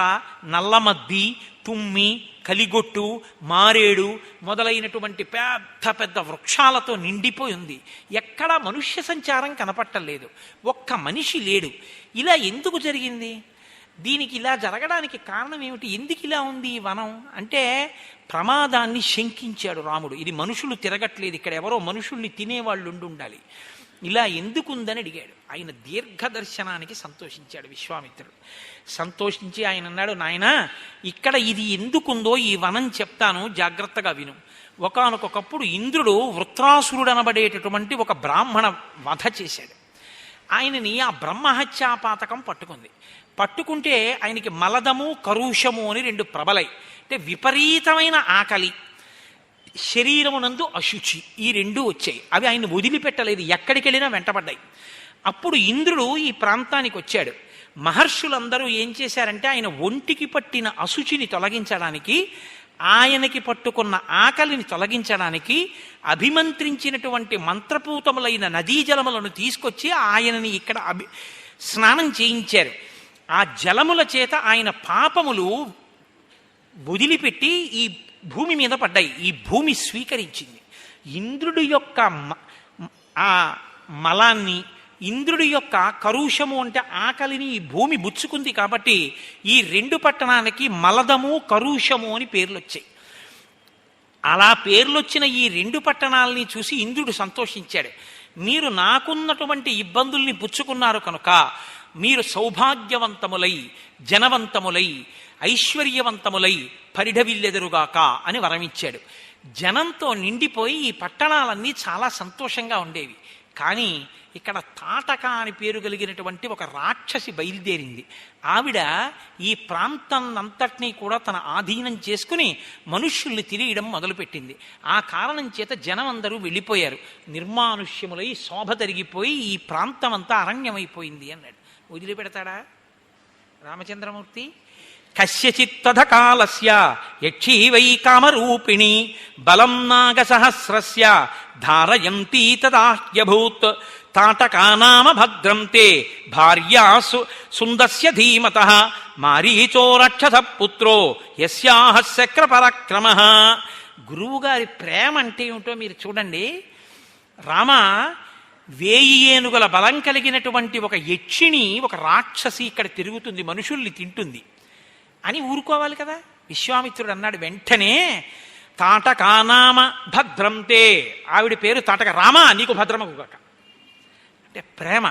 నల్లమద్ది, తుమ్మి, కలిగొట్టు, మారేడు మొదలైనటువంటి పెద్ద పెద్ద వృక్షాలతో నిండిపోయి ఉంది. ఎక్కడా మనుష్య సంచారం కనపట్టలేదు, ఒక్క మనిషి లేడు. ఇలా ఎందుకు జరిగింది? దీనికి ఇలా జరగడానికి కారణం ఏమిటి? ఎందుకు ఇలా ఉంది ఈ వనం అంటే ప్రమాదాన్ని శంకించాడు రాముడు. ఇది మనుషులు తిరగట్లేదు, ఇక్కడ ఎవరో మనుషుల్ని తినేవాళ్ళు ఉండాలి, ఇలా ఎందుకుందని అడిగాడు. ఆయన దీర్ఘదర్శనానికి సంతోషించాడు విశ్వామిత్రుడు. సంతోషించి ఆయన అన్నాడు, నాయనా ఇక్కడ ఇది ఎందుకుందో ఈ వనం చెప్తాను, జాగ్రత్తగా విను. ఒకానొకప్పుడు ఇంద్రుడు వృత్రాసురుడు అనబడేటటువంటి ఒక బ్రాహ్మణ వధ చేశాడు. ఆయనని ఆ బ్రహ్మహత్యాపాతకం పట్టుకుంటే ఆయనకి మలదము, కరుషము అని రెండు ప్రబలై, అంటే విపరీతమైన ఆకలి, శరీరమునందు అశుచి, ఈ రెండూ వచ్చాయి. అవి ఆయన వదిలిపెట్టలేదు, ఎక్కడికి వెళ్ళినా వెంటబడ్డాయి. అప్పుడు ఇంద్రుడు ఈ ప్రాంతానికి వచ్చాడు. మహర్షులందరూ ఏం చేశారంటే ఆయన ఒంటికి పట్టిన అశుచిని తొలగించడానికి, ఆయనకి పట్టుకున్న ఆకలిని తొలగించడానికి అభిమంత్రించినటువంటి మంత్రపూతములైన నదీ జలములను తీసుకొచ్చి ఆయనని ఇక్కడ స్నానం చేయించారు. ఆ జలముల చేత ఆయన పాపములు వదిలిపెట్టి ఈ భూమి మీద పడ్డాయి. ఈ భూమి స్వీకరించింది. ఇంద్రుడి యొక్క ఆ మలాన్ని, ఇంద్రుడి యొక్క కరుషము అంటే ఆకలిని ఈ భూమి బుచ్చుకుంది. కాబట్టి ఈ రెండు పట్టణాలకి మలదము, కరుషము అని పేర్లు వచ్చాయి. అలా పేర్లొచ్చిన ఈ రెండు పట్టణాలని చూసి ఇంద్రుడు సంతోషించాడు. మీరు నాకున్నటువంటి ఇబ్బందుల్ని పుచ్చుకున్నారు కనుక మీరు సౌభాగ్యవంతములై, జనవంతములై, ఐశ్వర్యవంతములై పరిఢవిల్లెదరుగాక అని వరమిచ్చాడు. జనంతో నిండిపోయి ఈ పట్టణాలన్నీ చాలా సంతోషంగా ఉండేవి. కానీ ఇక్కడ తాటక అని పేరు కలిగినటువంటి ఒక రాక్షసి బయలుదేరింది. ఆవిడ ఈ ప్రాంతాన్నంతటినీ కూడా తన ఆధీనం చేసుకుని మనుష్యుల్ని తిరియడం మొదలుపెట్టింది. ఆ కారణం చేత జనం అందరూ వెళ్ళిపోయారు. నిర్మానుష్యములై శోభ తరిగిపోయి ఈ ప్రాంతం అంతా అరణ్యమైపోయింది అన్నాడు. వదిలిపెడతాడా రామచంద్రమూర్తి? కస్యచిత్తథ కాలస్య యక్షీవై కామరూపిణి బలం నాగసహస్రస్య ధారయంతీ తదాహ్యభూత్ తాటకానామ భద్రం తే భార్యా సుందస్య ధీమతః మారీచో రక్షస పుత్రో యస్యాహ శక్ర పరాక్రమః. గురువుగారి ప్రేమ అంటే ఏమిటో మీరు చూడండి. రామ 1000 ఏనుగుల బలం కలిగినటువంటి ఒక యక్షిణి, ఒక రాక్షసి ఇక్కడ తిరుగుతుంది, మనుషుల్ని తింటుంది అని ఊరుకోవాలి కదా. విశ్వామిత్రుడు అన్నాడు వెంటనే, తాటకానామ భద్రంతే, ఆవిడ పేరు తాటక, రామా నీకు భద్రమగుగాక అంటే ప్రేమ.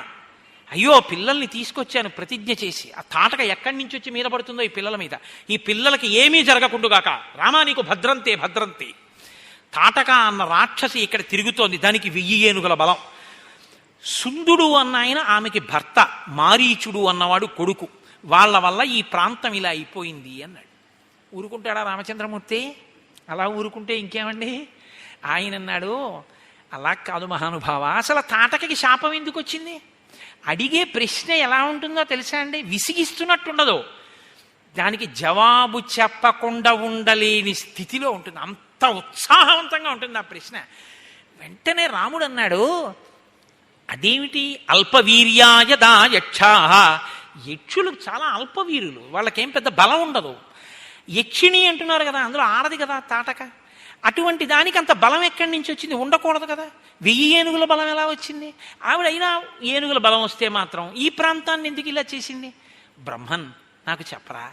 అయ్యో పిల్లల్ని తీసుకొచ్చాను ప్రతిజ్ఞ చేసి, ఆ తాటక ఎక్కడి నుంచి వచ్చి మీద పడుతుందో ఈ పిల్లల మీద, ఈ పిల్లలకి ఏమీ జరగకుండుగాక, రామా నీకు భద్రంతే భద్రంతే. తాటక అన్న రాక్షసి ఇక్కడ తిరుగుతోంది, దానికి 1000 ఏనుగుల బలం. సుందుడు అన్న ఆయన ఆమెకి భర్త, మారీచుడు అన్నవాడు కొడుకు. వాళ్ళ వల్ల ఈ ప్రాంతం ఇలా అయిపోయింది అన్నాడు. ఊరుకుంటాడా రామచంద్రమూర్తి? అలా ఊరుకుంటే ఇంకేమండి? ఆయన అన్నాడు, అలా కాదు మహానుభావ, అసలు తాటకకి శాపం ఎందుకు వచ్చింది? అడిగే ప్రశ్న ఎలా ఉంటుందో తెలుసా అండి? విసిగిస్తున్నట్టుండదు, దానికి జవాబు చెప్పకుండా ఉండలేని స్థితిలో ఉంటుంది. అంత ఉత్సాహవంతంగా ఉంటుంది ఆ ప్రశ్న. వెంటనే రాముడు అన్నాడు, అదేమిటి? అల్పవీర్యాయదా యక్షా. యక్షులు చాలా అల్పవీరులు, వాళ్ళకేం పెద్ద బలం ఉండదు. యక్షిణి అంటున్నారు కదా, అందులో ఆడది కదా తాటక. అటువంటి దానికి అంత బలం ఎక్కడి నుంచి వచ్చింది? ఉండకూడదు కదా. 1000 ఏనుగుల బలం ఎలా వచ్చింది? ఆవిడైనా ఏనుగుల బలం వస్తే మాత్రం ఈ ప్రాంతాన్ని ఎందుకు ఇలా చేసింది? బ్రహ్మన్ నాకు చెప్పరా?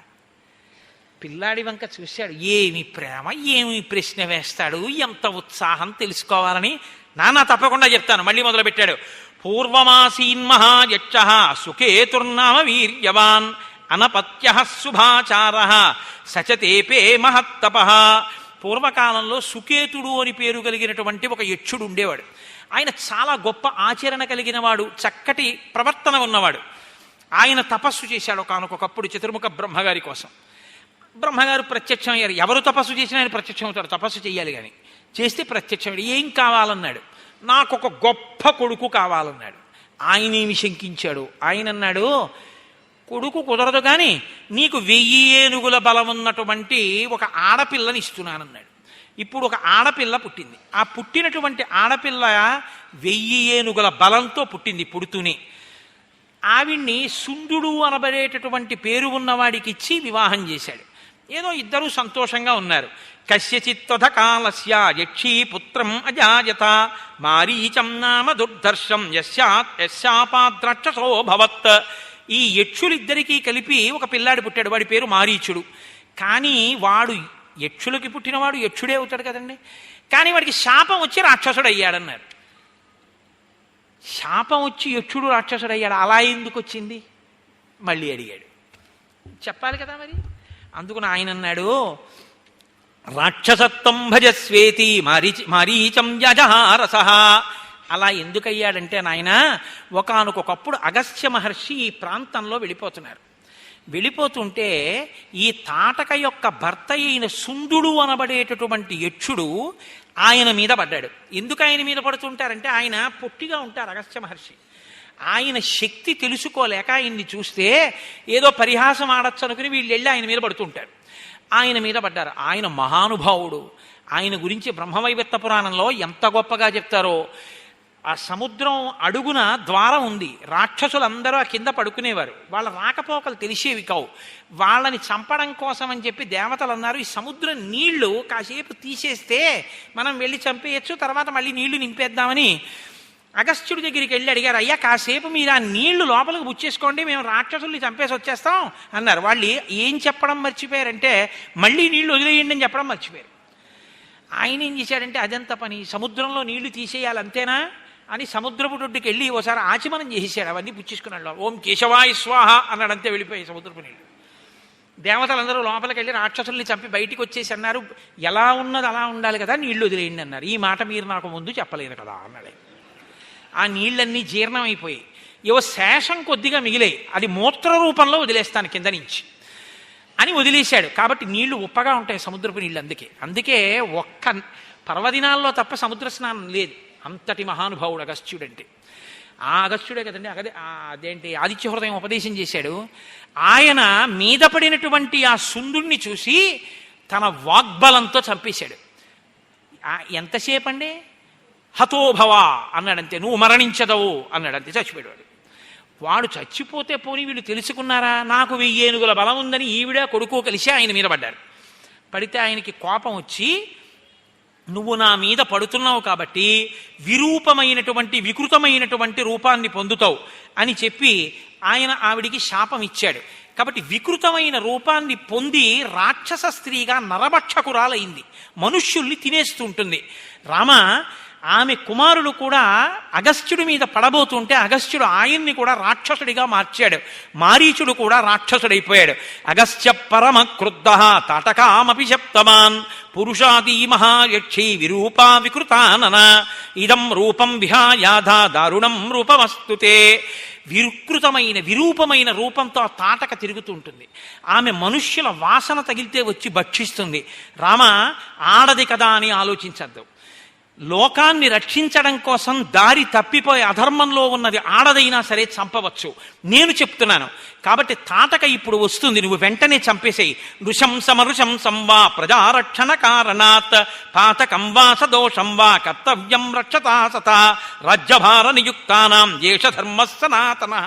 పిల్లాడి వంక చూశాడు. ఏమి ప్రేమ, ఏమి ప్రశ్న వేస్తాడు, ఎంత ఉత్సాహం తెలుసుకోవాలని. నాన్న తప్పకుండా చెప్తాను. మళ్ళీ మొదలుపెట్టాడు. పూర్వమాసీన్మహాయక్ష సుకేతుర్నామ వీర్యవాన్ అనపత్య శుభాచార సచతేపే మహత్తప. పూర్వకాలంలో సుకేతుడు అని పేరు కలిగినటువంటి ఒక యక్షుడు ఉండేవాడు. ఆయన చాలా గొప్ప ఆచరణ కలిగిన వాడు, చక్కటి ప్రవర్తన ఉన్నవాడు. ఆయన తపస్సు చేశాడు ఒకానొకప్పుడు చతుర్ముఖ బ్రహ్మగారి కోసం. బ్రహ్మగారు ప్రత్యక్షం అయ్యారు. ఎవరు తపస్సు చేసినా ఆయన ప్రత్యక్షం అవుతాడు. తపస్సు చేయాలి కానీ చేస్తే ప్రత్యక్షం. ఏం కావాలన్నాడు? నాకు ఒక గొప్ప కొడుకు కావాలన్నాడు. ఆయనేమి శంకించాడు. ఆయన అన్నాడు, కొడుకు కుదరదు కానీ నీకు 1000 ఏనుగుల బలం ఉన్నటువంటి ఒక ఆడపిల్లని ఇస్తున్నానన్నాడు. ఇప్పుడు ఒక ఆడపిల్ల పుట్టింది. ఆ పుట్టినటువంటి ఆడపిల్ల 1000 ఏనుగుల బలంతో పుట్టింది. పుడుతూనే ఆవిడ్ని సుందుడు అనబడేటటువంటి పేరు ఉన్నవాడికి ఇచ్చి వివాహం చేశాడు. ఏదో ఇద్దరూ సంతోషంగా ఉన్నారు. కస్యచిత్వధ కాలస్య యక్షీ పుత్రం అజాయత మారీచం నామ దుర్ధర్షం యశాపాద్రాక్షసో భవత్. ఈ యక్షులిద్దరికీ కలిపి ఒక పిల్లాడు పుట్టాడు. వాడి పేరు మారీచుడు. కానీ వాడు యక్షులకి పుట్టినవాడు యక్షుడే అవుతాడు కదండి. కానీ వాడికి శాపం వచ్చి రాక్షసుడు అయ్యాడన్నారు. శాపం వచ్చి యక్షుడు రాక్షసుడు అయ్యాడు. అలా ఎందుకు వచ్చింది? మళ్ళీ అడిగాడు. చెప్పాలి కదా మరి. అందుకుని ఆయన అన్నాడు, రాక్షసత్వం భజస్వేతి మారీచం యజహారస. అలా ఎందుకయ్యాడంటే నాయన, ఒకానొకప్పుడు అగస్త్య మహర్షి ఈ ప్రాంతంలో వెళ్ళిపోతున్నారు. వెళ్ళిపోతుంటే ఈ తాటక యొక్క భర్త అయిన సుందుడు అనబడేటటువంటి యక్షుడు ఆయన మీద పడ్డాడు. ఎందుకు ఆయన మీద పడుతుంటారంటే ఆయన పొట్టిగా ఉంటారు అగస్త్య మహర్షి. ఆయన శక్తి తెలుసుకోలేక ఆయన్ని చూస్తే ఏదో పరిహాసం ఆడచ్చు అనుకుని వీళ్ళు వెళ్ళి ఆయన మీద పడుతుంటారు. ఆయన మీద పడ్డారు. ఆయన మహానుభావుడు. ఆయన గురించి బ్రహ్మవైవర్త పురాణంలో ఎంత గొప్పగా చెప్తారో. ఆ సముద్రం అడుగున ద్వారం ఉంది. రాక్షసులందరూ ఆ కింద పడుకునేవారు. వాళ్ళ రాకపోకలు తెలిసేవి కావు. వాళ్ళని చంపడం కోసం అని చెప్పి దేవతలు అన్నారు, ఈ సముద్రం నీళ్లు కాసేపు తీసేస్తే మనం వెళ్ళి చంపేయచ్చు, తర్వాత మళ్ళీ నీళ్లు నింపేద్దామని అగస్త్యుడి దగ్గరికి వెళ్ళి అడిగారు. అయ్యా కాసేపు మీరు ఆ నీళ్లు లోపలికి బుచ్చేసుకోండి, మేము రాక్షసుల్ని చంపేసి వచ్చేస్తాం అన్నారు. వాళ్ళు ఏం చెప్పడం మర్చిపోయారంటే మళ్ళీ నీళ్లు వదిలేయండి అని చెప్పడం మర్చిపోయారు. ఆయన ఏం చేశాడంటే అదంత పని, సముద్రంలో నీళ్లు తీసేయాలి అంతేనా అని సముద్రపు దొడ్డుకి వెళ్ళి ఓసారి ఆచమనం చేసేసాడు. అవన్నీ పుచ్చేసుకున్నాడు. ఓం కేశవాయ స్వాహ అన్నాడంతే, వెళ్ళిపోయాయి సముద్రపు నీళ్ళు. దేవతలందరూ లోపలికి వెళ్ళి రాక్షసుల్ని చంపి బయటికి వచ్చేసి అన్నారు, ఎలా ఉన్నది అలా ఉండాలి కదా, నీళ్లు వదిలేయండి అన్నారు. ఈ మాట మీరు నాకు ముందు చెప్పలేరు కదా అన్నాడు. ఆ నీళ్ళన్నీ జీర్ణమైపోయి ఏవో శేషం కొద్దిగా మిగిలాయి, అది మూత్ర రూపంలో వదిలేస్తాను కింద నుంచి అని వదిలేశాడు. కాబట్టి నీళ్లు ఉప్పగా ఉంటాయి సముద్రపు నీళ్ళు. అందుకే ఒక్క పర్వదినాల్లో తప్ప సముద్ర స్నానం లేదు. అంతటి మహానుభావుడు అగస్త్యుడంటే. ఆ అగస్త్యుడే కదండి అదేంటి ఆదిత్య హృదయం ఉపదేశం చేశాడు. ఆయన మీద పడినటువంటి ఆ సుందుణ్ణి చూసి తన వాగ్బలంతో చంపేశాడు. ఎంతసేపు అండి? హతోభవ అన్నాడంతే, నువ్వు మరణించదవు అన్నాడంతే, చచ్చిపోయాడు. వాడు చచ్చిపోతే పోనీ వీళ్ళు తెలుసుకున్నారా? నాకు 1000 ఏనుగుల బలం ఉందని ఈవిడ కొడుకు కలిసి ఆయన మీద పడ్డారు. పడితే ఆయనకి కోపం వచ్చి, నువ్వు నా మీద పడుతున్నావు కాబట్టి విరూపమైనటువంటి వికృతమైనటువంటి రూపాన్ని పొందుతావు అని చెప్పి ఆయన ఆవిడికి శాపం ఇచ్చాడు. కాబట్టి వికృతమైన రూపాన్ని పొంది రాక్షస స్త్రీగా నరభక్షకురాలైంది, మనుష్యుల్ని తినేస్తుంటుంది. రామ, ఆమె కుమారుడు కూడా అగస్త్యుడి మీద పడబోతుంటే అగస్త్యుడు ఆయన్ని కూడా రాక్షసుడిగా మార్చాడు. మారీచుడు కూడా రాక్షసుడైపోయాడు. అగస్త్య పరమ క్రుద్ధ తాటకామపి శప్తమాన్ పురుషాదీ మహాయక్షీ విరూపా వికృతానన ఇదం రూపం విహాయాధా దారుణం రూపమస్తుతే. విరూపమైన రూపంతో ఆ తాటక తిరుగుతుంటుంది. ఆమె మనుష్యుల వాసన తగిలితే వచ్చి భక్షిస్తుంది. రామ, ఆడది కదా అని ఆలోచించద్దు. లోకాన్ని రక్షించడం కోసం దారి తప్పిపోయి అధర్మంలో ఉన్నది ఆడదైనా సరే చంపవచ్చు. నేను చెప్తున్నాను కాబట్టి తాటక ఇప్పుడు వస్తుంది, నువ్వు వెంటనే చంపేసేయి. నృశంసమరుశంసం వా ప్రజారక్షణ కారణాత్ పాతకం వా సదోషం వా కర్తవ్యం రక్షతా సతా రాజ్యభార నియుక్తానాం ఏష ధర్మ సనాతనః.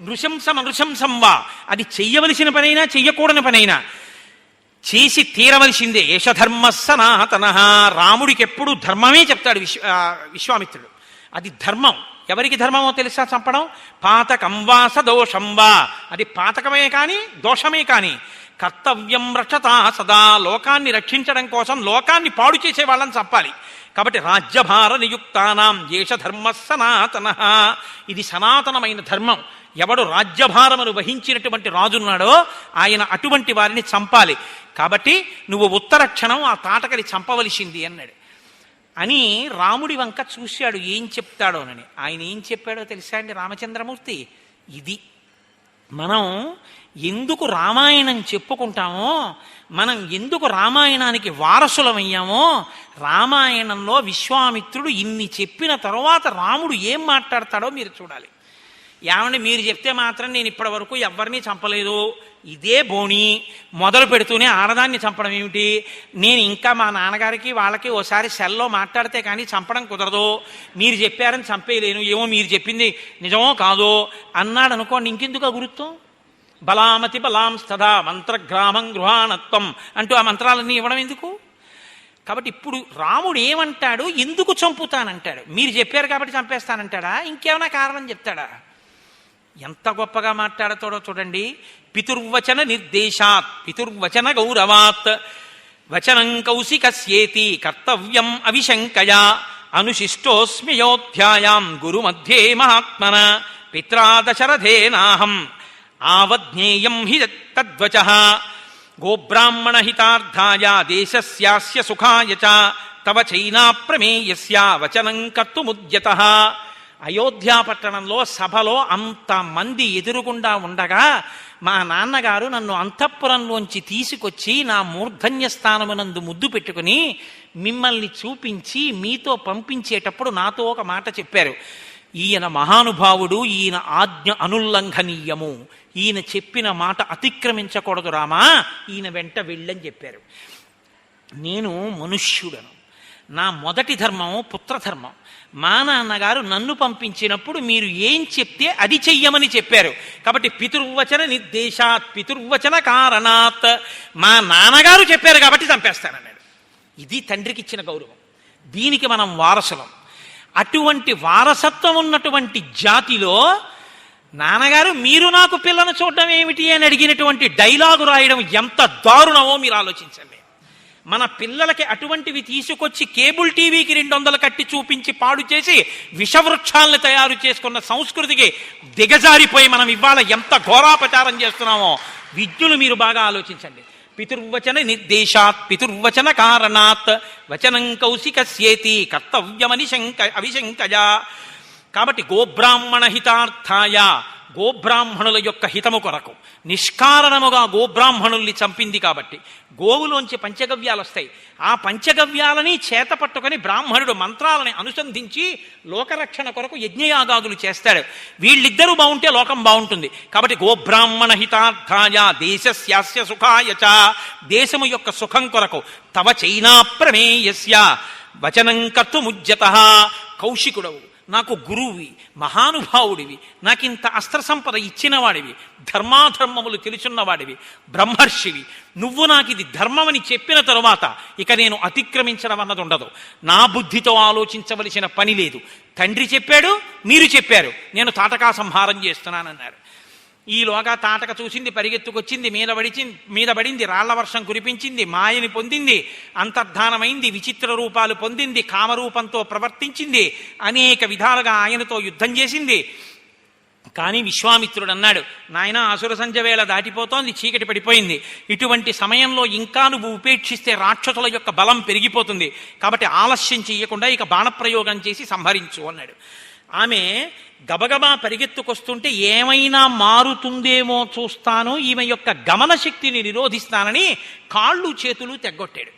నృశంసమరుశంసం వా, అది చెయ్యవలసిన పనైనా చెయ్యకూడని పనైనా చేసి తీరవలసిందే. ఏషధర్మ సనాతన. రాముడికి ఎప్పుడు ధర్మమే చెప్తాడు విశ్వామిత్రుడు. అది ధర్మం. ఎవరికి ధర్మమో తెలుసా? చంపడం. పాతకం వా సదోషం వా, అది పాతకమే కానీ దోషమే కానీ కర్తవ్యం రక్షతా సదా, లోకాన్ని రక్షించడం కోసం లోకాన్ని పాడు చేసే వాళ్ళని చంపాలి. కాబట్టి రాజ్యభార నియుక్తానాం ఏష ధర్మ సనాతన. ఇది సనాతనమైన ధర్మం. ఎవడు రాజ్యభారమును వహించినటువంటి రాజున్నాడో ఆయన అటువంటి వారిని చంపాలి. కాబట్టి నువ్వు ఉత్తరక్షణం ఆ తాటకని చంపవలసింది అన్నాడు. అని రాముడి వంక చూశాడు ఏం చెప్తాడోనని. ఆయన ఏం చెప్పాడో తెలుసా అండి రామచంద్రమూర్తి? ఇది మనం ఎందుకు రామాయణం చెప్పుకుంటామో, మనం ఎందుకు రామాయణానికి వారసులమయ్యామో, రామాయణంలో విశ్వామిత్రుడు ఇన్ని చెప్పిన తరువాత రాముడు ఏం మాట్లాడతాడో మీరు చూడాలి. ఏమంటే మీరు చెప్తే మాత్రం నేను ఇప్పటి వరకు ఎవరిని చంపలేదు, ఇదే బోణి, మొదలు పెడుతూనే ఆడదాన్ని చంపడం ఏమిటి, నేను ఇంకా మా నాన్నగారికి వాళ్ళకి ఓసారి సెల్లో మాట్లాడితే కానీ చంపడం కుదరదు, మీరు చెప్పారని చంపేయలేను, ఏమో మీరు చెప్పింది నిజమో కాదో అన్నాడు అనుకోండి, ఇంకెందుకు గురుత్వం? బలామతి బలాంస్తదా మంత్రగ్రామం గృహాణత్వం అంటూ ఆ మంత్రాలన్నీ ఇవ్వడం ఎందుకు? కాబట్టి ఇప్పుడు రాముడు ఏమంటాడు? ఎందుకు చంపుతానంటాడు? మీరు చెప్పారు కాబట్టి చంపేస్తానంటాడా? ఇంకేమైనా కారణం చెప్తాడా? ఎంత గొప్పగా మాట్లాడతాడో చూడండి. పితుర్వచన నిర్దేశాత్ పితుర్వచన గౌరవాత్ వచనం కౌశికస్యేతి కర్తవ్యం అవిశంకయా అనుశిష్టోస్మ్యోధ్యాయాం గురు మధ్యే మహాత్మన పిత్రా దశరథేనాహం ఆవజ్ఞేయం హి తద్వచః గోబ్రాహ్మణ హితార్థాయ దేశస్యాస్య సుఖాయ చ తవ చైనా ప్రమేయస్య వచనం కర్తుముద్యతః. అయోధ్యా పట్టణంలో సభలో అంతమంది ఎదురుగుండా ఉండగా మా నాన్నగారు నన్ను అంతఃపురంలోంచి తీసుకొచ్చి నా మూర్ధన్య స్థానమునందు ముద్దు పెట్టుకుని మిమ్మల్ని చూపించి మీతో పంపించేటప్పుడు నాతో ఒక మాట చెప్పారు. ఈయన మహానుభావుడు, ఈయన ఆజ్ఞ అనుల్లంఘనీయము, ఈయన చెప్పిన మాట అతిక్రమించకూడదు రామా, ఈయన వెంట వెళ్ళని చెప్పారు. నేను మనుష్యుడను, నా మొదటి ధర్మం పుత్రధర్మం. మా నాన్నగారు నన్ను పంపించినప్పుడు మీరు ఏం చెప్తే అది చెయ్యమని చెప్పారు. కాబట్టి పితుర్వచన నిర్దేశాత్ పితుర్వచన కారణాత్, మా నాన్నగారు చెప్పారు కాబట్టి చంపేస్తానన్నాడు. ఇది తండ్రికి ఇచ్చిన గౌరవం. దీనికి మనం వారసులం. అటువంటి వారసత్వం ఉన్నటువంటి జాతిలో నాన్నగారు మీరు నాకు పిల్లను చూడడం ఏమిటి అని అడిగినటువంటి డైలాగు రాయడం ఎంత దారుణమో మీరు ఆలోచించండి. మన పిల్లలకి అటువంటివి తీసుకొచ్చి కేబుల్ టీవీకి 200 కట్టి చూపించి పాడు చేసి విషవృక్షాలను తయారు చేసుకున్న సంస్కృతికి దిగజారిపోయి మనం ఇవాళ ఎంత ఘోరాపచారం చేస్తున్నామో విద్యులు మీరు బాగా ఆలోచించండి. పితుర్వచన నిర్దేశాత్ పితుర్వచన కారణాత్ వచనం కౌశికస్యేతి కర్తవ్యమని అవిశంకయా. కాబట్టి గోబ్రాహ్మణ హితార్థాయ, గోబ్రాహ్మణుల యొక్క హితము కొరకు నిష్కారణముగా గోబ్రాహ్మణుల్ని చంపింది కాబట్టి గోవులోంచి పంచగవ్యాలు వస్తాయి. ఆ పంచగవ్యాలని చేత పట్టుకొని బ్రాహ్మణుడు మంత్రాలని అనుసంధించి లోకరక్షణ కొరకు యజ్ఞయాగాదులు చేస్తాడు. వీళ్ళిద్దరూ బాగుంటే లోకం బాగుంటుంది. కాబట్టి గోబ్రాహ్మణ హితార్థాయ దేశస్యాస్య సుఖాయ చ, దేశము యొక్క సుఖం కొరకు తవ చైనా ప్రమేయస్య వచనం కర్తుముద్యతః. కౌశికుడవు, నాకు గురువువి, మహానుభావుడివి, నాకింత అస్త్ర సంపద ఇచ్చినవాడివి, ధర్మాధర్మములు తెలుసున్నవాడివి, బ్రహ్మర్షివి, నువ్వు నాకు ఇది ధర్మమని చెప్పిన తరువాత ఇక నేను అతిక్రమించడం అన్నది ఉండదు. నా బుద్ధితో ఆలోచించవలసిన పని లేదు. తండ్రి చెప్పాడు, మీరు చెప్పారు, నేను తాటకా సంహారం చేస్తున్నానన్నారు. ఈలోగా తాటక చూసింది, పరిగెత్తుకొచ్చింది, మీద పడింది, రాళ్ల వర్షం కురిపించింది, మాయని పొందింది, అంతర్ధానమైంది, విచిత్ర రూపాలు పొందింది, కామరూపంతో ప్రవర్తించింది, అనేక విధాలుగా ఆయనతో యుద్ధం చేసింది. కానీ విశ్వామిత్రుడు అన్నాడు, నాయన అసుర సంధ్య వేళ దాటిపోతోంది, చీకటి పడిపోయింది, ఇటువంటి సమయంలో ఇంకా నువ్వు ఉపేక్షిస్తే రాక్షసుల యొక్క బలం పెరిగిపోతుంది, కాబట్టి ఆలస్యం చేయకుండా ఇక బాణప్రయోగం చేసి సంహరించు అన్నాడు. ఆమె గబగబా పరిగెత్తుకొస్తుంటే ఏమైనా మారుతుందేమో చూస్తాను, ఈమె యొక్క గమన శక్తిని నిరోధిస్తానని కాళ్ళు చేతులు తెగ్గొట్టాడు.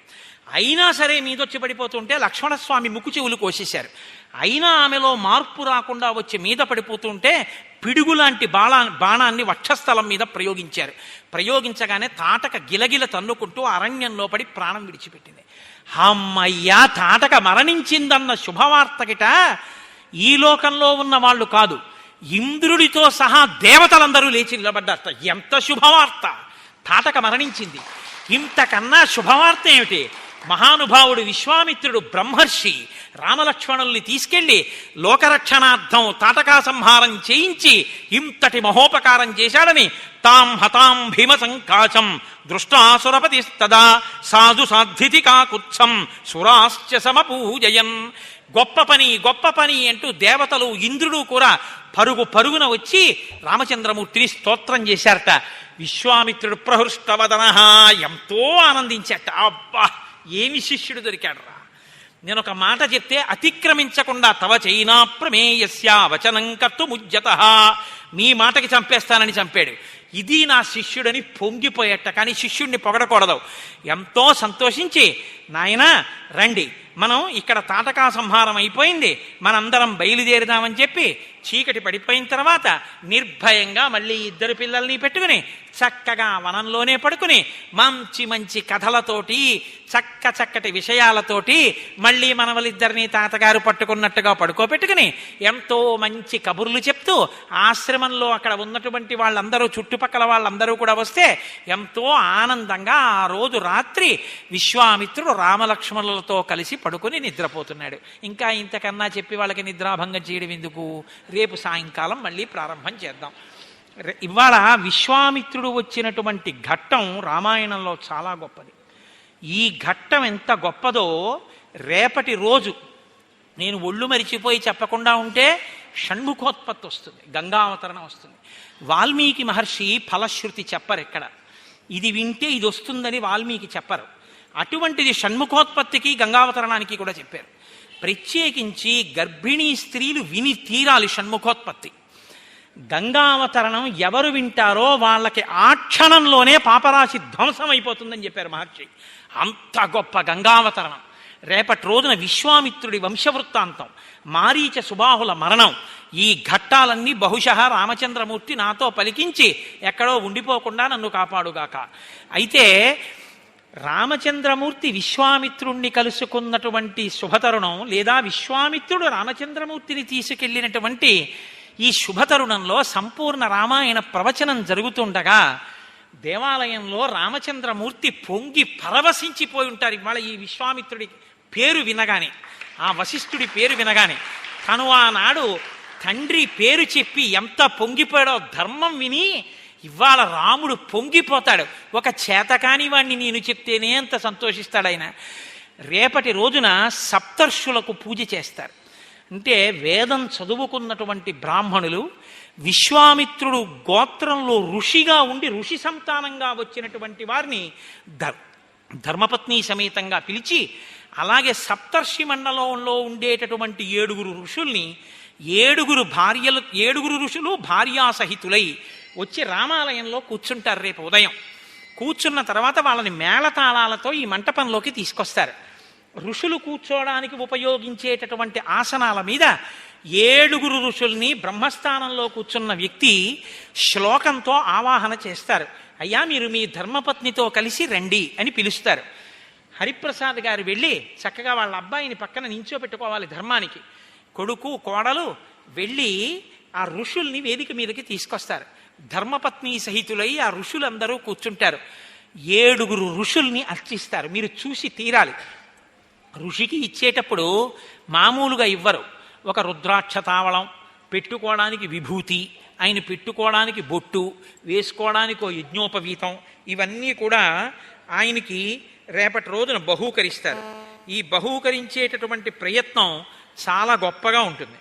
అయినా సరే మీదొచ్చి పడిపోతుంటే లక్ష్మణస్వామి ముక్కు చెవులు కోసేశారు. అయినా ఆమెలో మార్పు రాకుండా వచ్చి మీద పడిపోతుంటే పిడుగులాంటి బాణాన్ని వక్షస్థలం మీద ప్రయోగించారు. ప్రయోగించగానే తాటక గిలగిల తన్నుకుంటూ అరణ్యంలో పడి ప్రాణం విడిచిపెట్టింది. అమ్మయ్యా, తాటక మరణించిందన్న శుభవార్తకిట ఈ లోకంలో ఉన్న వాళ్ళు కాదు, ఇంద్రుడితో సహా దేవతలందరూ లేచి నిలబడ్డారట. ఎంత శుభవార్త! తాటక మరణించింది. ఇంతకన్నా శుభవార్త ఏమిటి? మహానుభావుడు విశ్వామిత్రుడు బ్రహ్మర్షి రామలక్ష్మణుల్ని తీసుకెళ్లి లోకరక్షణార్థం తాటకా సంహారం చేయించి ఇంతటి మహోపకారం చేశాడని తాం హతాం భీమ సంకాచం దృష్టాసురపతిస్తదా సాధు సాధ్వితి కాకుత్సం సురాశ్చ సమపూజయన్. గొప్ప పని అంటూ దేవతలు ఇంద్రుడు కూడా పరుగున వచ్చి రామచంద్రమూర్తిని స్తోత్రం చేశారట. విశ్వామిత్రుడు ప్రహృష్టవదన ఎంతో ఆనందించాట. అబ్బా, ఏమి శిష్యుడు దొరికాడు రా! నేను ఒక మాట చెప్తే అతిక్రమించకుండా తవ చైనా ప్రమేయస్య వచనం కర్తుముజ్యత, మీ మాటకి చంపేస్తానని చంపాడు. ఇది నా శిష్యుడని పొంగిపోయేట. కానీ శిష్యుడిని పొగడకూడదు. ఎంతో సంతోషించి, నాయనా రండి, మనం ఇక్కడ తాటకా సంహారం అయిపోయింది, మనందరం బయలుదేరుదామని చెప్పి చీకటి పడిపోయిన తర్వాత నిర్భయంగా మళ్ళీ ఇద్దరు పిల్లల్ని పెట్టుకుని చక్కగా వనంలోనే పడుకుని మంచి కథలతోటి చక్కటి విషయాలతోటి మళ్ళీ మనవలిద్దరినీ తాతగారు పట్టుకున్నట్టుగా పడుకోబెట్టుకుని ఎంతో మంచి కబుర్లు చెప్తూ ఆశ్రమంలో అక్కడ ఉన్నటువంటి వాళ్ళందరూ చుట్టుపక్కల వాళ్ళందరూ కూడా వస్తే ఎంతో ఆనందంగా ఆ రోజు రాత్రి విశ్వామిత్రుడు రామలక్ష్మణులతో కలిసి పడుకుని నిద్రపోతున్నాడు. ఇంకా ఇంతకన్నా చెప్పి వాళ్ళకి నిద్రాభంగం చేయడం ఎందుకు? రేపు సాయంకాలం మళ్ళీ ప్రారంభం చేద్దాం. ఇవాళ విశ్వామిత్రుడు వచ్చినటువంటి ఘట్టం రామాయణంలో చాలా గొప్పది. ఈ ఘట్టం ఎంత గొప్పదో రేపటి రోజు నేను ఒళ్ళు మరిచిపోయి చెప్పకుండా ఉంటే షణ్ముఖోత్పత్తి వస్తుంది, గంగావతరణం వస్తుంది. వాల్మీకి మహర్షి ఫలశ్రుతి చెప్పరు ఎక్కడ. ఇది వింటే ఇది వస్తుందని వాల్మీకి చెప్పరు. అటువంటిది షణ్ముఖోత్పత్తికి గంగావతరణానికి కూడా చెప్పారు. ప్రత్యేకించి గర్భిణీ స్త్రీలు విని తీరాలి షణ్ముఖోత్పత్తి. గంగావతరణం ఎవరు వింటారో వాళ్ళకి ఆ క్షణంలోనే పాపరాశి ధ్వంసం అయిపోతుందని చెప్పారు మహర్షి. అంత గొప్ప గంగావతరణం. రేపటి రోజున విశ్వామిత్రుడి వంశవృత్తాంతం, మారీచ సుబాహుల మరణం, ఈ ఘట్టాలన్నీ బహుశः రామచంద్రమూర్తి నాతో పలికించి ఎక్కడో ఉండిపోకుండా నన్ను కాపాడుగాక. అయితే రామచంద్రమూర్తి విశ్వామిత్రుణ్ణి కలుసుకున్నటువంటి శుభతరుణం, లేదా విశ్వామిత్రుడు రామచంద్రమూర్తిని తీసుకెళ్లినటువంటి ఈ శుభతరుణంలో సంపూర్ణ రామాయణ ప్రవచనం జరుగుతుండగా దేవాలయంలో రామచంద్రమూర్తి పొంగి పరవశించిపోయి ఉంటారు. ఇవాళ ఈ విశ్వామిత్రుడి పేరు వినగానే, ఆ వశిష్ఠుడి పేరు వినగానే, తను ఆనాడు తండ్రి పేరు చెప్పి ఎంత పొంగిపోయాడో ధర్మం విని ఇవాళ రాముడు పొంగిపోతాడు. ఒక చేతకాని వాణ్ణి నేను చెప్తేనే అంత సంతోషిస్తాడు ఆయన. రేపటి రోజున సప్తర్షులకు పూజ చేస్తారు. అంటే వేదం చదువుకున్నటువంటి బ్రాహ్మణులు విశ్వామిత్రుడు గోత్రంలో ఋషిగా ఉండి ఋషి సంతానంగా వచ్చినటువంటి వారిని ధర్మపత్ని సమేతంగా పిలిచి, అలాగే సప్తర్షి మండలంలో ఉండేటటువంటి 7 ఋషుల్ని, 7 ఋషులు భార్యాసహితులై వచ్చి రామాలయంలో కూర్చుంటారు. రేపు ఉదయం కూర్చున్న తర్వాత వాళ్ళని మేళతాళాలతో ఈ మంటపంలోకి తీసుకొస్తారు. ఋషులు కూర్చోవడానికి ఉపయోగించేటటువంటి ఆసనాల మీద 7 ఋషుల్ని బ్రహ్మస్థానంలో కూర్చున్న వ్యక్తి శ్లోకంతో ఆవాహన చేస్తారు. అయ్యా, మీరు మీ ధర్మపత్నితో కలిసి రండి అని పిలుస్తారు. హరిప్రసాద్ గారు వెళ్ళి చక్కగా వాళ్ళ అబ్బాయిని పక్కన నించోపెట్టుకోవాలి ధర్మానికి. కొడుకు కోడలు వెళ్ళి ఆ ఋషుల్ని వేదిక మీదకి తీసుకొస్తారు. ధర్మపత్ని సహితులై ఆ ఋషులందరూ కూర్చుంటారు. 7 ఋషుల్ని అర్చిస్తారు. మీరు చూసి తీరాలి. ఋషికి ఇచ్చేటప్పుడు మామూలుగా ఇవ్వరు. ఒక రుద్రాక్ష తావళం, పెట్టుకోవడానికి విభూతి, ఆయన పెట్టుకోవడానికి బొట్టు, వేసుకోవడానికి ఓ యజ్ఞోపవీతం, ఇవన్నీ కూడా ఆయనకి రేపటి రోజున బహూకరిస్తారు. ఈ బహూకరించేటటువంటి ప్రయత్నం చాలా గొప్పగా ఉంటుంది.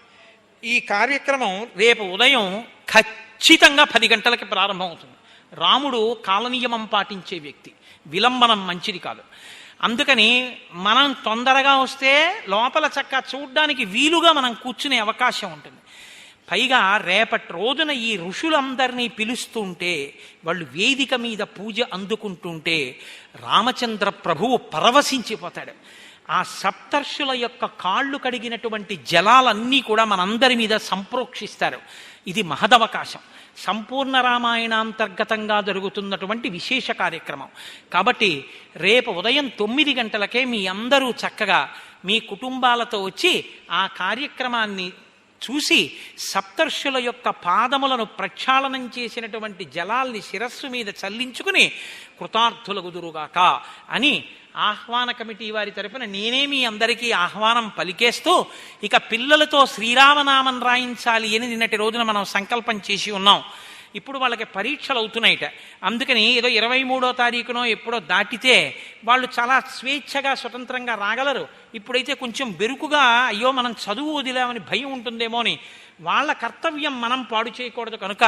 ఈ కార్యక్రమం రేపు ఉదయం ఖచ్చితంగా 10 గంటలకి ప్రారంభం అవుతుంది. రాముడు కాలనియమం పాటించే వ్యక్తి, విలంబనం మంచిది కాదు. అందుకని మనం తొందరగా వస్తే లోపల చక్కగా చూడ్డానికి వీలుగా మనం కూర్చునే అవకాశం ఉంటుంది. పైగా రేపటి రోజున ఈ ఋషులందరినీ పిలుస్తుంటే, వాళ్ళు వేదిక మీద పూజ అందుకుంటుంటే రామచంద్ర ప్రభువు పరవశించిపోతాడు. ఆ సప్తర్షుల యొక్క కాళ్ళు కడిగినటువంటి జలాలన్నీ కూడా మనందరి మీద సంప్రోక్షిస్తారు. ఇది మహదవకాశం. సంపూర్ణ రామాయణాంతర్గతంగా జరుగుతున్నటువంటి విశేష కార్యక్రమం. కాబట్టి రేపు ఉదయం 9 గంటలకే మీ అందరూ చక్కగా మీ కుటుంబాలతో వచ్చి ఆ కార్యక్రమాన్ని చూసి సప్తర్షుల యొక్క పాదములను ప్రక్షాళనం చేసినటువంటి జలాల్ని శిరస్సు మీద చల్లించుకుని కృతార్థులగుదురుగాక అని ఆహ్వాన కమిటీ వారి తరపున నేనే మీ అందరికీ ఆహ్వానం పలికేస్తూ, ఇక పిల్లలతో శ్రీరామనామం రాయించాలి అని నిన్నటి రోజున మనం సంకల్పం చేసి ఉన్నాం. ఇప్పుడు వాళ్ళకి పరీక్షలు అవుతున్నాయిట. అందుకని ఏదో 23వ తారీఖునో ఎప్పుడో దాటితే వాళ్ళు చాలా స్వేచ్ఛగా స్వతంత్రంగా రాగలరు. ఇప్పుడైతే కొంచెం బెరుకుగా అయ్యో మనం చదువు వదిలామని భయం ఉంటుందేమో అని వాళ్ళ కర్తవ్యం మనం పాడు చేయకూడదు. కనుక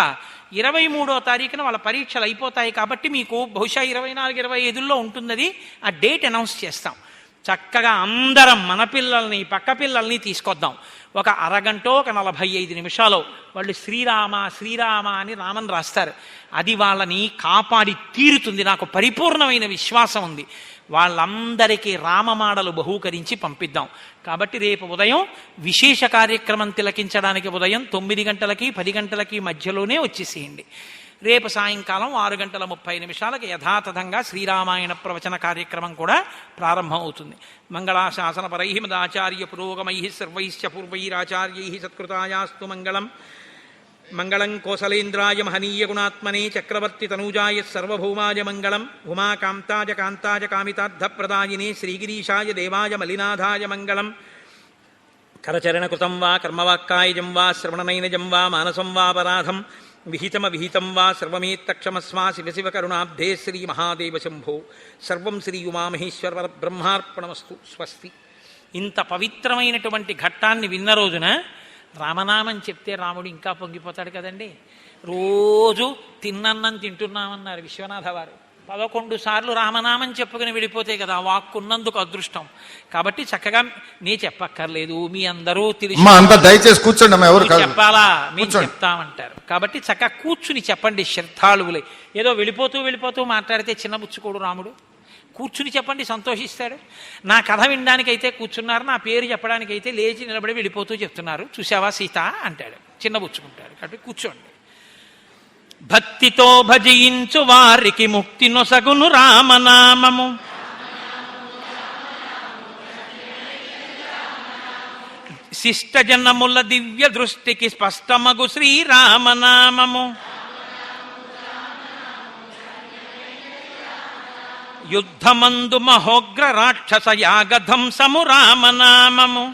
23వ తారీఖున వాళ్ళ పరీక్షలు అయిపోతాయి. కాబట్టి మీకు బహుశా 24, 25లో ఉంటున్నది. ఆ డేట్ అనౌన్స్ చేస్తాం. చక్కగా అందరం మన పిల్లల్ని పక్క పిల్లల్ని తీసుకొద్దాం. ఒక అరగంటో ఒక 45 నిమిషాలు వాళ్ళు శ్రీరామ శ్రీరామ అని రామన్ రాస్తారు. అది వాళ్ళని కాపాడి తీరుతుంది. నాకు పరిపూర్ణమైన విశ్వాసం ఉంది. వాళ్ళందరికీ రామమాడలు బహూకరించి పంపిద్దాం. కాబట్టి రేపు ఉదయం విశేష కార్యక్రమం తిలకించడానికి ఉదయం 9 గంటలకి 10 గంటలకి మధ్యలోనే వచ్చేసేయండి. రేపు సాయంకాలం 6:30 యథాతథంగా శ్రీరామాయణ ప్రవచన కార్యక్రమం కూడా ప్రారంభం అవుతుంది. మంగళాశాసనపరై మదాచార్య పురోగమై సర్వైశ్చ పూర్వైరాచార్యై సత్కృతాయాస్తు మంగళం. మంగళం కోసలేంద్రాయ మహనీయ గుణాత్మనే చక్రవర్తి తనూజాయ సర్వభౌమాయ మంగళం. ఉమాకాంతాయ కాంతాయ కామితార్థప్రదాయినే శ్రీగిరీశాయ దేవాయ మలినాథాయ మంగళం. కరచరణకృతం వా కర్మవాక్కాయజం వా శ్రవణనైనజం వా మానసం వాపరాధం విహితమవిహితం వా సర్వమేత్తక్షమస్మా శివ శివ కరుణాబ్ధే శ్రీ మహాదేవ శంభో. సర్వం శ్రీ ఉమామహేశ్వర బ్రహ్మార్పణమస్తు. స్వస్తి. ఇంత పవిత్రమైనటువంటి ఘట్టాన్ని విన్న రోజున రామనామం చెప్తే రాముడు ఇంకా పొంగిపోతాడు కదండి. రోజు తిన్నన్నం తింటున్నామన్నారు విశ్వనాథ వారు. 11 సార్లు రామనామం చెప్పుకుని వెళ్ళిపోతే కదా వాక్కున్నందుకు అదృష్టం. కాబట్టి చక్కగా నీ చెప్పక్కర్లేదు, మీ అందరూ దయచేసి కూర్చోండి, చెప్పాలా మేము చెప్తామంటారు. కాబట్టి చక్కగా కూర్చుని చెప్పండి శ్రద్ధాళువులై. ఏదో వెళ్ళిపోతూ మాట్లాడితే చిన్నబుచ్చుకోడు రాముడు. కూర్చుని చెప్పండి, సంతోషిస్తాడు. నా కథ వినడానికైతే కూర్చున్నారు, నా పేరు చెప్పడానికైతే లేచి నిలబడి వెళ్ళిపోతూ చెప్తున్నారు. చూసావా సీత అంటాడు, చిన్నబుచ్చుకుంటాడు. కాబట్టి కూర్చోండి. భక్తితో భజించు వారికి ముక్తి నొసగును రామనామము. శిష్టజనముల దివ్య దృష్టికి స్పష్టమగు శ్రీరామనామము. యుద్ధమందు మహోగ్ర రాక్షస యాగధంసము రామనామము.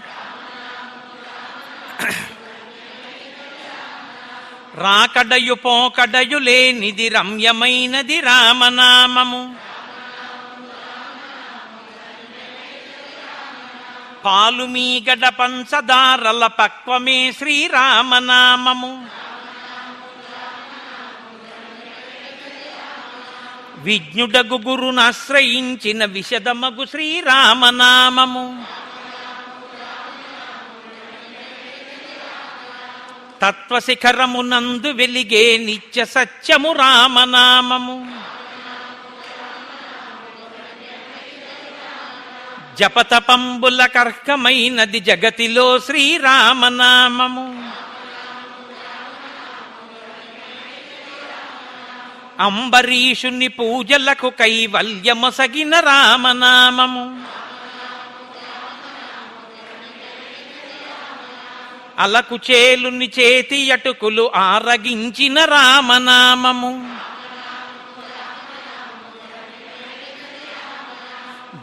రాకడయు పోకడయు లేనిది రమ్యమైనది రామనామము. పాలు మీగడ పంచదారల పక్వమే శ్రీరామనామము. విజ్ఞుడగు గురునాశ్రయించిన విశదమగు శ్రీరామనామము. తత్వశిఖరమునందు వెలిగే నిత్య సత్యము రామనామము. జపతపంబుల కర్కమైనది జగతిలో శ్రీరామనామము. అంబరీషుని పూజలకు కైవల్యమొసగిన రామనామము. అలకు చేలుని చేతి అటుకులు ఆరగించిన రామనామము.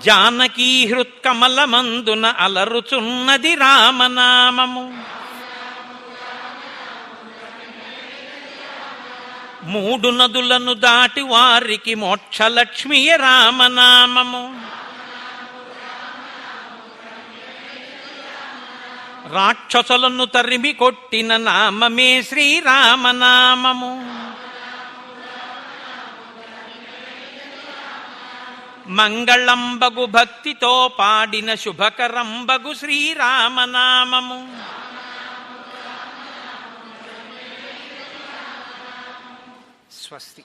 జానకీ హృత్కమలమందున అలరుచున్నది రామనామము. మూడు నదులను దాటి వారికి మోక్షలక్ష్మియ రామనామము. రాక్షసులను తరిమి కొట్టిన నామమే శ్రీరామనామము. మంగళంబగు భక్తితో పాడిన శుభకరంబగు శ్రీరామనామము. స్వస్తి.